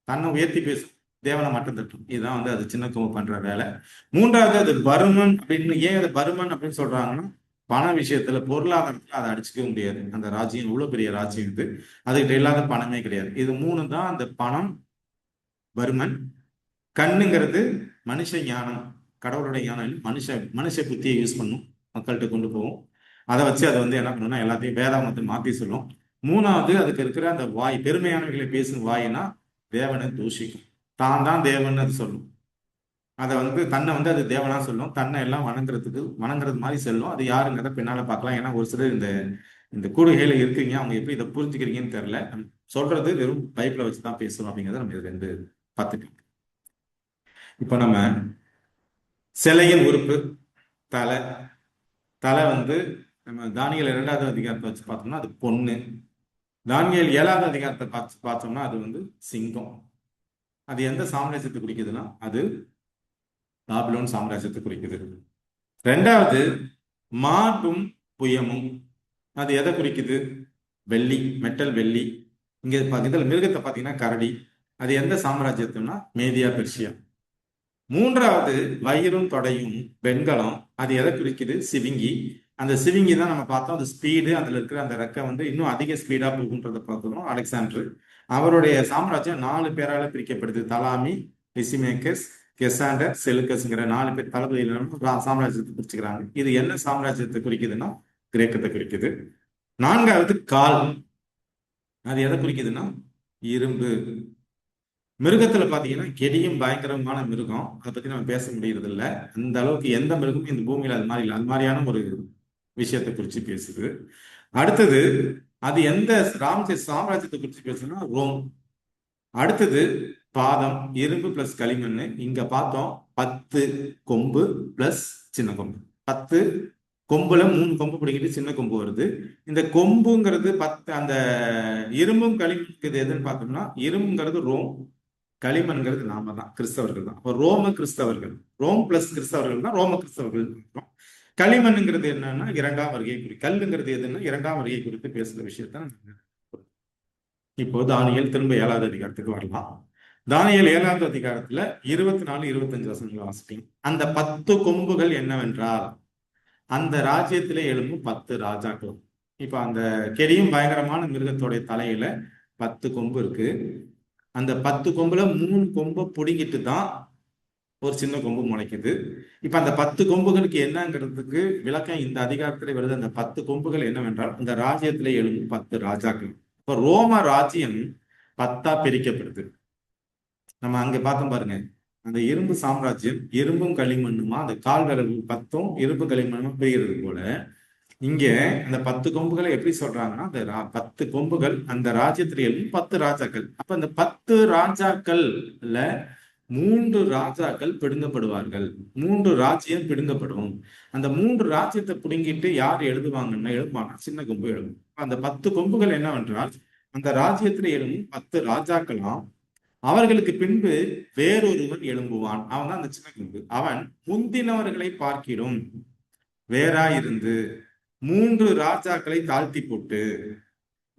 தன்னை உயர்த்தி பேசும், தேவனை மட்டும் தட்டும். இதுதான் அது சின்ன கொம்பு பண்ற வேலை. மூன்றாவது அது பருமன் அப்படின்னு. ஏன் அது பருமன் அப்படின்னு சொல்றாங்கன்னா, பண விஷயத்துல பொருளாதாரத்துல அதை அடிச்சுக்க முடியாது. அந்த ராஜ்யம் இவ்வளவு பெரிய ராஜ்யம் இது, அதுகிட்ட இல்லாத பணமே கிடையாது. இது மூணு தான் அந்த பணம், பருமன். கண்ணுங்கிறது மனுஷ ஞானம், கடவுளுடைய ஞானம், மனுஷ புத்தியை யூஸ் பண்ணும், மக்கள்கிட்ட கொண்டு போகும். அதை வச்சு அதை என்ன பண்ணணும்னா எல்லாத்தையும் வேதாகமத்தை மாத்தி சொல்லும். மூணாவது அதுக்கு இருக்கிற அந்த வாய், பெருமையானவர்களை பேசும் வாயினா தேவனை தூஷிக்கும், தான் தேவன் அது சொல்லும். அதை தன்னை அது தேவனா சொல்லும், தன்னை எல்லாம் வணங்குறது மாதிரி சொல்லும். அது யாருங்கிறத பின்னால பார்க்கலாம். ஏன்னா ஒரு சிலர் இந்த கூடுகையில இருக்கீங்க, அவங்க எப்படி இதை புரிஞ்சுக்கிறீங்கன்னு தெரியல. சொல்றது வெறும் பைபிளை வச்சுதான் பேசணும் அப்படிங்கிறத நம்ம இதுல பார்த்துக்கலாம். இப்ப நம்ம சிலையின் உறுப்பு தலை. நம்ம தானியேல் 2வது அதிகாரத்தை வச்சு பார்த்தோம்னா அது பொண்ணு. தானியேல் 7வது அதிகாரத்தை பார்த்தோம்னா அது சிங்கம். அது எந்த சாம்ராஜ்யத்தை குறிக்குதுன்னா அது பாபிலோன் சாம்ராஜ்யத்தை குறிக்குது. 2வது மார்பும் புயமும். அது எதை குறிக்குது? வெள்ளி, மெட்டல் வெள்ளி. இங்க இதுல மிருகத்தை பார்த்தீங்கன்னா கரடி. அது எந்த சாம்ராஜ்யத்துனா மேதியா பெர்ஷியா. 3வது வயிறும் தொடையும் வெண்கலம். அது எதை குறிக்குது? சிவிங்கி. அந்த சிவிங்கி தான் நம்ம பார்த்தோம், அது ஸ்பீடு, அதுல இருக்கிற அந்த ரெக்கை இன்னும் அதிக ஸ்பீடா போகுன்றதை பார்த்தோம். அலெக்சாண்டர் அவருடைய சாம்ராஜ்யம் 4 பேரால பிரிக்கப்படுது. தலாமி, லிசிமேக்கஸ், கெசாண்டர், செலுக்கஸ்ங்கிற 4 பேர் தளபதியில சாம்ராஜ்யத்தை பிரிச்சுக்கிறாங்க. இது என்ன சாம்ராஜ்யத்தை குறிக்குதுன்னா கிரேக்கத்தை குறிக்குது. 4வது கால். அது எதை குறிக்குதுன்னா இரும்பு. மிருகத்துல பாத்தீங்கன்னா கெடியும் பயங்கரமான மிருகம். அதை பத்தி நம்ம பேச முடியறது இல்லை. அந்த அளவுக்கு எந்த மிருகமும் இந்த பூமியில அது மாதிரி இல்லை. அது மாதிரியான ஒரு விஷயத்தை குறிச்சு பேசுது. அடுத்தது அது எந்த சாம்ராஜ்யத்தை குறிச்சு பேசுதுன்னா ரோம். அடுத்தது பாதம், இரும்பு பிளஸ் களிமண். இங்க பார்த்தோம் 10 கொம்பு பிளஸ் சின்ன கொம்பு. 10 கொம்புல 3 கொம்பு பிடிக்கிட்டு சின்ன கொம்பு வருது. இந்த கொம்புங்கிறது 10. அந்த இரும்பும் களிமண்ங்கிறது எதுன்னு பார்த்தோம்னா, இரும்புங்கிறது ரோம், களிமண்ங்கிறது நாம தான், கிறிஸ்தவர்கள் தான். அப்போ ரோம கிறிஸ்தவர்கள், ரோம் பிளஸ் கிறிஸ்தவர்கள் தான் ரோம கிறிஸ்தவர்கள். களிமண்ங்கிறது என்னன்னா 2ஆம் வருகை குறித்து. கல்லுங்கிறது எதுன்னா 2ஆம் வருகை குறித்து பேசுற விஷயத்த இப்போ தானியேல் திரும்ப 7வது அதிகாரத்துக்கு வரலாம். தானியேல் 7வது அதிகாரத்துல 24, 25 வசனங்களை வாசிப்பீங்க. அந்த 10 கொம்புகள் என்னவென்றால் அந்த ராஜ்யத்திலே எழும்பும் 10 ராஜாக்கள். இப்ப அந்த கெடியும் பயங்கரமான மிருகத்தோடைய தலையில 10 கொம்பு இருக்கு. அந்த 10 கொம்புல 3 கொம்பை பிடிங்கிட்டு தான் ஒரு சின்ன கொம்பு முளைக்குது. இப்ப அந்த 10 கொம்புகளுக்கு என்னங்கிறதுக்கு விளக்கம் இந்த அதிகாரத்திலே வருது. அந்த 10 கொம்புகள் என்னவென்றால் அந்த ராஜ்யத்திலே எழும்பும் 10 ராஜாக்கள். இப்ப ரோம ராஜ்யம் 10ஆ பிரிக்கப்படுது. நம்ம அங்க பார்த்தோம் பாருங்க, அந்த இரும்பு சாம்ராஜ்யம் இரும்பும் களிமண்ணுமா, அந்த கால் விரல் 10ம் இரும்பு களிமண்ணுமா பிரிகிறது போல, இங்க அந்த 10 கொம்புகளை எப்படி சொல்றாங்கன்னா, அந்த 10 கொம்புகள் அந்த ராஜ்யத்திலே 10 ராஜாக்கள். அப்ப அந்த 10 ராஜாக்கள்ல 3 ராஜாக்கள் பிடுங்கப்படுவார்கள். 3 ராஜ்யம் பிடுங்கப்படும். அந்த 3 ராஜ்யத்தை பிடுங்கிட்டு யார் எழுதுவாங்கன்னா சின்ன கொம்பு எழுதும். அந்த 10 கொம்புகள் என்னவென்றால் அந்த ராஜ்யத்துல எழுதும் 10 ராஜாக்களாம் அவர்களுக்கு பின்பு வேறொருவன் எழும்புவான். அவன் தான் அந்த சின்ன கொம்பு. அவன் முந்தினவர்களை பார்க்கிறோம் வேறாயிருந்து 3 ராஜாக்களை தாழ்த்தி போட்டு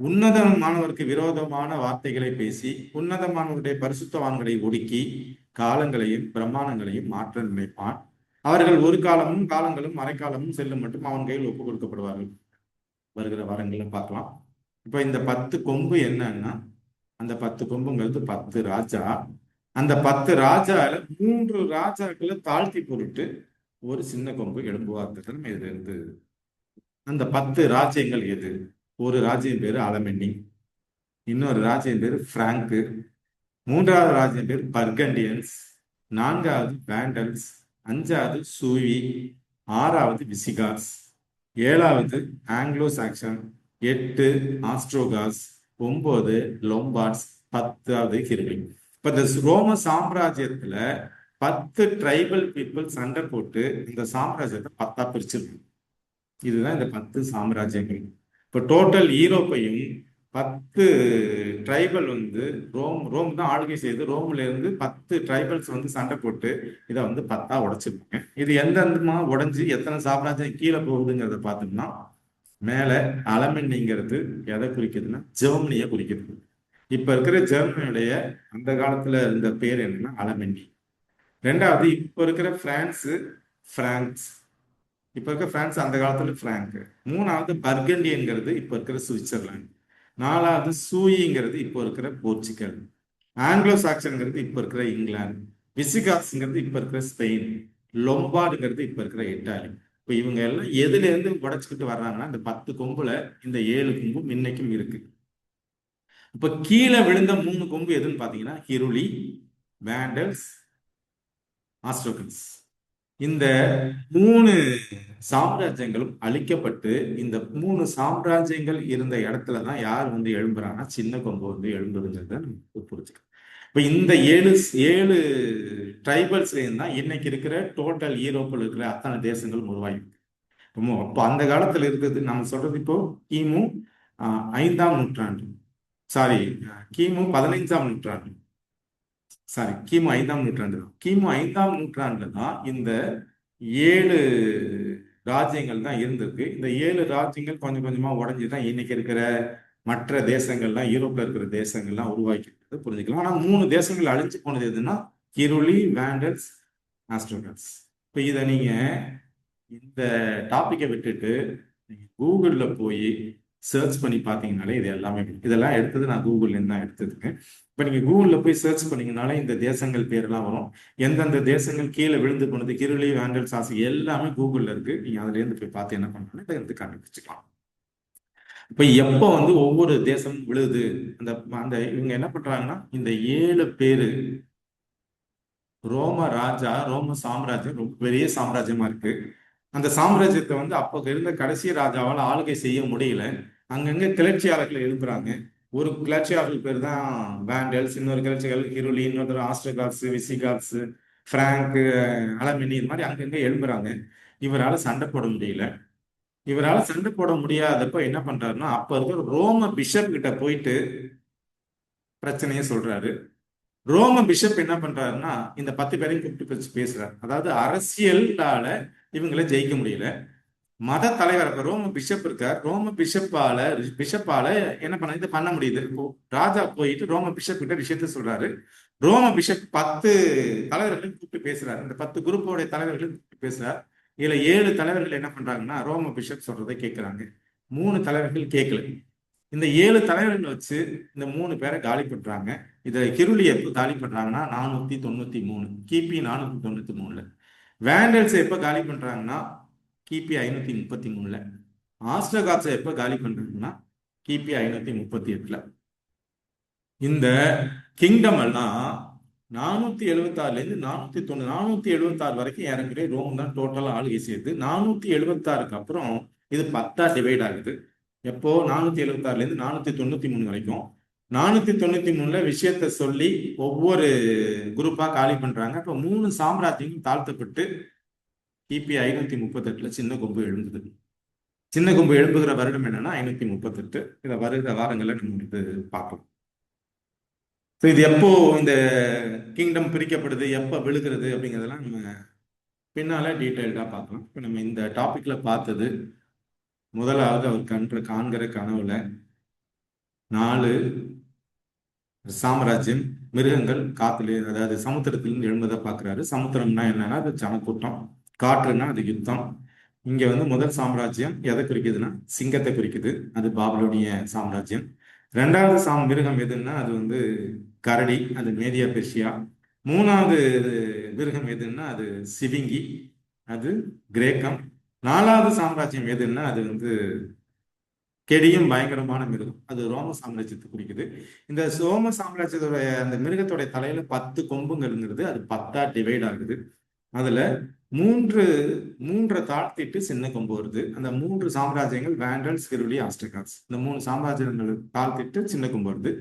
உன்னதமானவருக்கு விரோதமான வார்த்தைகளை பேசி உன்னதமானவருடைய பரிசுத்தவான்களை ஒடுக்கி காலங்களையும் பிரமாணங்களையும் மாற்ற நினைப்பான். அவர்கள் ஒரு காலமும் காலங்களும் மறைக்காலமும் செல்லும் மட்டும் அவன் கையில் ஒப்புக் கொடுக்கப்படுவார்கள். வருகிற வாரங்கள்ல பார்க்கலாம். இப்ப இந்த 10 கொம்பு என்னன்னா, அந்த 10 கொம்புங்கிறது 10 ராஜா. அந்த 10 ராஜால 3 ராஜாக்களை தாழ்த்தி பொருட்டு ஒரு சின்ன கொம்பு எழும்புவார்த்தது நம்ம இதுல இருந்து. அந்த 10 ராஜ்யங்கள் எது? ஒரு ராஜ்யம் பேரு அலமென்னி, இன்னொரு ராஜ்யம் பேரு பிராங்கு, 3வது ராஜ்யம் பேரு பர்கண்டியன்ஸ், 4வது வேண்டல்ஸ், 5வது சூவி, 6வது விசிகாஸ், 7வது ஆங்கிலோ சாக்சன், 8 ஆஸ்ட்ரோகாஸ், 9 லொம்பார்ட்ஸ், 10வது ஹிருலி. இப்ப இந்த ரோம சாம்ராஜ்யத்துல 10 ட்ரைபல் பீப்புள் சண்டை போட்டு இந்த சாம்ராஜ்யத்தை 10ஆ பிரிச்சிருக்கு. இதுதான் இந்த 10 சாம்ராஜ்யங்கள். இப்போ டோட்டல் யூரோப்பையும் 10 ட்ரைபல் ரோம் தான் ஆளுகை செய்து ரோம்ல இருந்து 10 ட்ரைபல்ஸ் சண்டை போட்டு இதை 10ஆ உடைச்சிருப்பாங்க. இது எந்தமா உடைஞ்சு எத்தனை சாம்ராஜ்யம் கீழே போகுதுங்கிறத பார்த்தோம்னா, மேல அலமென்னிங்கிறது எதை குறிக்குதுன்னா ஜெர்மனியை குறிக்குது. இப்ப இருக்கிற ஜெர்மனியுடைய அந்த காலத்துல இருந்த பேர் என்னன்னா அலமென்னி. 2வது இப்ப இருக்கிற பிரான்ஸ். இப்ப இருக்க பிரான்ஸ் அந்த காலத்துல பிராங்க். 3வது பர்கண்டியன்கிறது இப்ப இருக்கிற சுவிட்சர்லாந்து. 4வது சூயிங்கிறது இப்போ இருக்கிற போர்ச்சுகல். ஆங்கிலோ சாக்சன்ங்கிறது இப்ப இருக்கிற இங்கிலாந்து. விசிகாஸ்ங்கிறது இப்ப இருக்கிற ஸ்பெயின். லொம்பார்டுங்கிறது இப்ப இருக்கிற இட்டாலி. இப்ப இவங்க எல்லாம் எதுல இருந்து உடைச்சுக்கிட்டு வர்றாங்கன்னா இந்த 10 கொம்புல இந்த 7 கொம்பும் இன்னைக்கும் இருக்கு. இப்ப கீழே விழுந்த 3 கொம்பு எதுன்னு பாத்தீங்கன்னா ஹிருலி, வேண்டல்ஸ், ஆஸ்ட்ரோகன்ஸ். இந்த 3 சாம்ராஜ்யங்களும் அழிக்கப்பட்டு இந்த 3 சாம்ராஜ்யங்கள் இருந்த இடத்துலதான் யார் எழும்புறாங்கன்னா சின்ன கொம்பு எழும்புதுங்கிறத நம்ம புரிஞ்சுக்கலாம். இப்ப இந்த 7 ட்ரைபல்ஸ்லயும் தான் இன்னைக்கு இருக்கிற டோட்டல் யூரோப்பில் இருக்கிற அத்தனை தேசங்களும் உருவாகிருக்கு. அப்போ அந்த காலத்துல இருக்கிறது நம்ம சொல்றது இப்போ கிமு 5ஆம் நூற்றாண்டு, சாரி கிமு 15ஆம் நூற்றாண்டு, சாரி கிமு 5ஆம் நூற்றாண்டு தான். கிமு 5ஆம் நூற்றாண்டுல தான் இந்த 7 ராஜ்யங்கள் தான் இருந்திருக்கு. இந்த 7 ராஜ்யங்கள் கொஞ்சம் கொஞ்சமா உடஞ்சுதான் இன்னைக்கு இருக்கிற மற்ற தேசங்கள்லாம் யூரோப்ல இருக்கிற தேசங்கள்லாம் உருவாக்கிட்டு புரிஞ்சுக்கலாம். ஆனா 3 தேசங்கள் அழிஞ்சு போனது எதுன்னா கிருலி, வேண்டல்ஸ், ஆஸ்ட்ரோகன்ஸ். இப்ப இதை நீங்க இந்த டாபிக்கை விட்டுட்டு நீங்க கூகுள்ல போய் சர்ச் பண்ணி பார்த்தீங்கனாலே இது எல்லாமே இதெல்லாம் எடுத்தது நான் கூகுள்ல இருந்து தான் எடுத்ததுங்க. இப்போ நீங்க கூகுள்ல போய் சர்ச் பண்ணீங்கனாலே இந்த தேசங்கள் பேர்லாம் வரும். எந்தெந்த தேசங்கள் கீழே விழுந்து போனது, கிருலி, வேண்டல்ஸ், ஆசி எல்லாமே கூகுள்ல இருக்கு. நீங்க அதுல இருந்து போய் பார்த்து என்ன பண்ணணும், இதை கண்டுபிடிச்சுக்கலாம். இப்ப எப்போ ஒவ்வொரு தேசமும் விழுது, அந்த அந்த இவங்க என்ன பண்றாங்கன்னா இந்த 7 பேரு ரோம சாம்ராஜ்யம் ரொம்ப பெரிய சாம்ராஜ்யமா இருக்கு. அந்த சாம்ராஜ்யத்தை அப்போ இருந்த கடைசி ராஜாவால் ஆளுகை செய்ய முடியல. அங்கங்க கிளர்ச்சியாளர்கள் எழுப்புறாங்க. ஒரு கிளர்ச்சியாளர்கள் பேர் தான் வேண்டல்ஸ், இன்னொரு கிளர்ச்சியாளர்கள் ஹிருலி, இன்னொரு ஆஸ்ட்ரோகாட்ஸ், விசிகாட்ஸ், பிராங்க், அலமெனி, இது மாதிரி அங்கங்க எழுப்புறாங்க. இவரால் சண்டை போட முடியல. இவரால் சண்டை போட முடியாதப்ப என்ன பண்றாருன்னா, அப்ப இருக்கிற ரோம பிஷப் கிட்ட போயிட்டு பிரச்சனையை சொல்றாரு. ரோம பிஷப் என்ன பண்றாருன்னா இந்த 10 பேரையும் கூப்பிட்டு பேசுறாரு. அதாவது அரசியலால இவங்களை ஜெயிக்க முடியல. மத தலைவர் ரோம பிஷப் இருக்கார். ரோம பிஷப்பால என்ன பண்ண இது பண்ண முடியுது. இப்போ ராஜா போயிட்டு ரோம பிஷப் கிட்ட விஷயத்த சொல்றாரு. ரோம பிஷப் 10 தலைவர்களையும் கூப்பிட்டு பேசுறாரு. இந்த 10 குரூப்போடைய தலைவர்களையும் கூப்பிட்டு பேசுறாரு. இதுல 7 தலைவர்கள் என்ன பண்றாங்கன்னா ரோம பிஷப் சொல்றதை கேட்கிறாங்க. 3 தலைவர்கள் கேட்கல. இந்த 7 தலைவர்கள் வச்சு இந்த 3 பேரை காலி பண்றாங்க. இதை கிருலி எப்போ காலி பண்றாங்கன்னா 493 கிபி 493. வேண்டல்ஸ் எப்ப காலி பண்றாங்கன்னா கிபி 533. ஆஸ்ட்ரோகாட்ஸை எப்ப காலி பண்றாங்கன்னா கிபி 538. இந்த கிங்டம் எல்லாம் 476ல இருந்து 476 வரைக்கும் இறங்குற ரோம் தான் டோட்டலா ஆளுகை செய்யுது. 476க்கு அப்புறம் இது 10ஆ டிவைட் ஆகுது. எப்போ 476ல இருந்து 493 வரைக்கும். 493ல விஷயத்த சொல்லி ஒவ்வொரு குரூப்பா காலி பண்றாங்க. அப்ப 3 சாம்ராஜ்யங்களும் தாழ்த்தப்பட்டு கிபி 538ல சின்ன கொம்பு எழும்புது. சின்ன கொம்பு எழும்புகிற வருடம் என்னன்னா 538. இதை வருகிற வாரங்களை நம்ம பார்க்கலாம். ஸோ இது எப்போ இந்த கிங்டம் பிரிக்கப்படுது, எப்போ விழுகிறது அப்படிங்கிறதெல்லாம் நம்ம பின்னால டீட்டெயில்டாக பார்க்கலாம். இப்போ நம்ம இந்த டாபிக்ல பார்த்தது முதலாவது அவர் காண்கிற கனவுல 4 சாம்ராஜ்யம், மிருகங்கள் காத்துல, அதாவது சமுத்திரத்திலிருந்து எழும்பதை பார்க்குறாரு. சமுத்திரம்னா என்னன்னா அது ஜனக்கூட்டம், காற்றுன்னா அது யுத்தம். இங்க முதல் சாம்ராஜ்யம் எதை குறிக்குதுன்னா சிங்கத்தை குறிக்குது, அது பாபிலோனிய சாம்ராஜ்யம். ரெண்டாவது மிருகம் எதுன்னா அது கரடி, அது மேதியா பெர்ஷியா. மூணாவது மிருகம் எதுன்னா அது சிவிங்கி, அது கிரேக்கம். நாலாவது சாம்ராஜ்யம் எதுன்னா அது கெடியும் பயங்கரமான மிருகம், அது ரோம சாம்ராஜ்யத்தை குறிக்குது. இந்த ரோம சாம்ராஜ்யத்தோட அந்த மிருகத்தோட தலையில 10 கொம்புங்கிறது அது 10ஆ டிவைட் ஆகுது. அதுல மூன்றை தாழ்த்திட்டு சின்ன கொம்பு வருது. அந்த 3 சாம்ராஜ்யங்கள் வேண்டல்ஸ், கிருளி, ஆஸ்ட்ரகாஸ். இந்த 3 சாம்ராஜ்யங்கள் தாழ்த்திட்டு சின்ன கொம்பு வருது.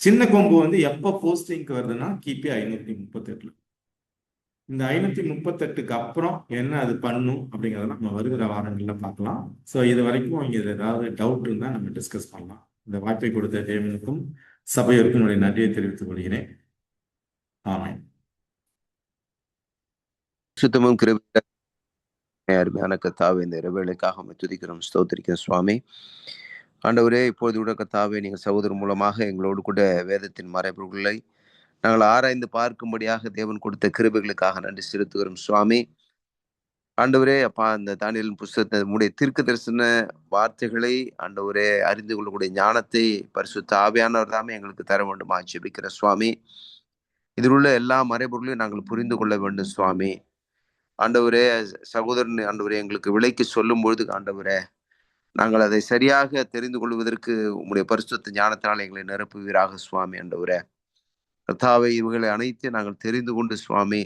சின்ன கொம்பு எப்போ போஸ்டிங்க்கு வருதுன்னா கிபி 538. இந்த 538க்கு அப்புறம் என்ன அது பண்ணும் அப்படிங்கிறத நம்ம வருகிற வாரங்கள்ல பார்க்கலாம். ஸோ இது வரைக்கும் இங்க ஏதாவது டவுட் இருந்தா நம்ம டிஸ்கஸ் பண்ணலாம். இந்த வாய்ப்பை கொடுத்த தேவனுக்கும் சபையோருக்கும் என்னுடைய நன்றியை தெரிவித்துக் கொள்கிறேன். ஆமென். சுத்தமும் கிருபை அருமையான கர்த்தாவே, இந்த இரவேளைக்காக உம்மை துதிக்கிறோம், ஸ்தோத்திரிக்கிறோம் சுவாமி. ஆண்டவரே, இப்பொழுது கூட கர்த்தாவே, நீங்கள் சகோதரர் மூலமாக எங்களோடு கூட வேதத்தின் மறைபொருள்களை நாங்கள் ஆராய்ந்து பார்க்கும்படியாக தேவன் கொடுத்த கிருபைகளுக்காக நன்றி செலுத்துகிறோம் சுவாமி. ஆண்டவரே அப்பா, அந்த தானியேலின் புஸ்தகத்தை உம்முடைய தீர்க்க தரிசன வார்த்தைகளை ஆண்டவரே அறிந்து கொள்ளக்கூடிய ஞானத்தை பரிசுத்த ஆவியானவர் தாமே எங்களுக்கு தர வேண்டுமா ஜெபிக்கிற சுவாமி. இதில் உள்ள எல்லா மறைபொருளையும் நாங்கள் புரிந்து கொள்ள வேண்டும் சுவாமி. ஆண்டவரே, சகோதரன் ஆண்டவரே எங்களுக்கு விலைக்கு சொல்லும் பொழுது ஆண்டவரே, நாங்கள் அதை சரியாக தெரிந்து கொள்வதற்கு உம்முடைய பரிசுத்த ஞானத்தினால் எங்களை நிரப்புவீராக சுவாமி. ஆண்டவரே கர்த்தாவே, இவைகளை அனைத்தையும் நாங்கள் தெரிந்து கொண்டு சுவாமி,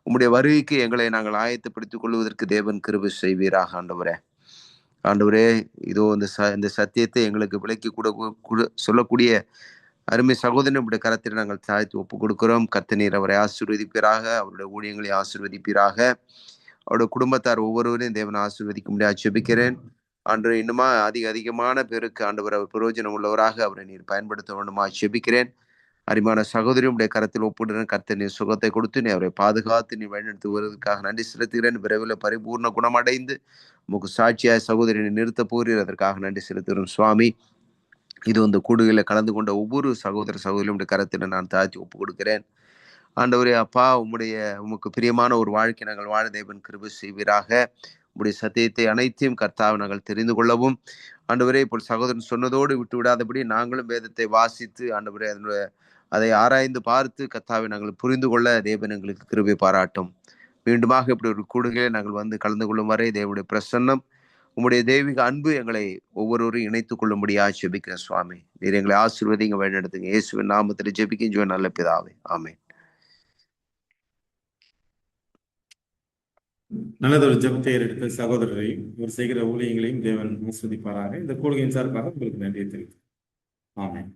உம்முடைய வருகைக்கு எங்களை நாங்கள் ஆயத்தப்படுத்திக் கொள்வதற்கு தேவன் கிருபை செய்வீராக ஆண்டவரே. ஆண்டவரே, இதோ இந்த சத்தியத்தை எங்களுக்கு விலைக்கு கூட சொல்லக்கூடிய அருமை சகோதரன் உடைய கரத்தில் நாங்கள் தாழ்த்தி ஒப்பு கொடுக்கிறோம். கர்த்தர் அவரை ஆசீர்வதிப்பீராக, அவருடைய ஊழியங்களை ஆசீர்வதிப்பீராக, அவருடைய குடும்பத்தார் ஒவ்வொருவரையும் தேவன் ஆசீர்வதிக்க முடியாது ஜெபிக்கிறேன். ஆண்டு இன்னுமா அதிகமான பேருக்கு ஆண்டவர் அவர் பிரயோஜனம் உள்ளவராக அவரை நீர் பயன்படுத்த வேண்டுமா ஜெபிக்கிறேன். அருமையான சகோதரி உடைய கரத்தில் ஒப்புடுறேன். கர்த்தர் நீர் சுகத்தை கொடுத்து நீ அவரை பாதுகாத்து நீ வழிநடத்தி வருவதற்காக நன்றி செலுத்துகிறேன். விரைவில் பரிபூர்ண குணமடைந்து உமக்கு சாட்சியாய் சகோதரியை நிறுத்த போகிறீர், அதற்காக நன்றி செலுத்துகிறோம் சுவாமி. இது கூடுகையில் கலந்து கொண்ட ஒவ்வொரு சகோதரியும் கரத்தில் நான் தாழ்த்தி ஒப்பு கொடுக்கிறேன். ஆண்டவரே அப்பா, உமக்கு பிரியமான ஒரு வாழ்க்கை நாங்கள் வாழ தேவன் கிருபை செய்வீராக. உம்முடைய சத்தியத்தை அனைத்தையும் கர்த்தாவை நாங்கள் தெரிந்து கொள்ளவும் ஆண்டவரே, இப்போ சகோதரன் சொன்னதோடு விட்டு விடாதபடி நாங்களும் வேதத்தை வாசித்து ஆண்டவரே அதை ஆராய்ந்து பார்த்து கர்த்தாவை நாங்கள் புரிந்து கொள்ள தேவன் எங்களுக்கு கிருபை பாராட்டும். மீண்டுமாக இப்படி ஒரு கூடுகையை நாங்கள் கலந்து கொள்ளும் வரை தேவனுடைய பிரசன்னம், உம்முடைய தெய்வீக அன்பு எங்களை ஒவ்வொருவரையும் இணைத்துக் கொள்ளும்படியா ஜெபிக்கிறேன் சுவாமி. நீர் எங்களை ஆசீர்வதிங்க, வழிநடத்துங்க. இயேசுவின் நாமத்தில் ஜெபிக்கின்றோம் நல்ல பிதாவே, ஆமென். நல்லதொரு ஜெபத்தை எடுத்த சகோதரரையும் இவர் செய்கிற ஊழியங்களையும் தேவன் ஆசீர்வதிப்பாராக. இந்த கூடுகையின் சார்பாக உங்களுக்கு நன்றியை தெரிவித்து ஆமென்.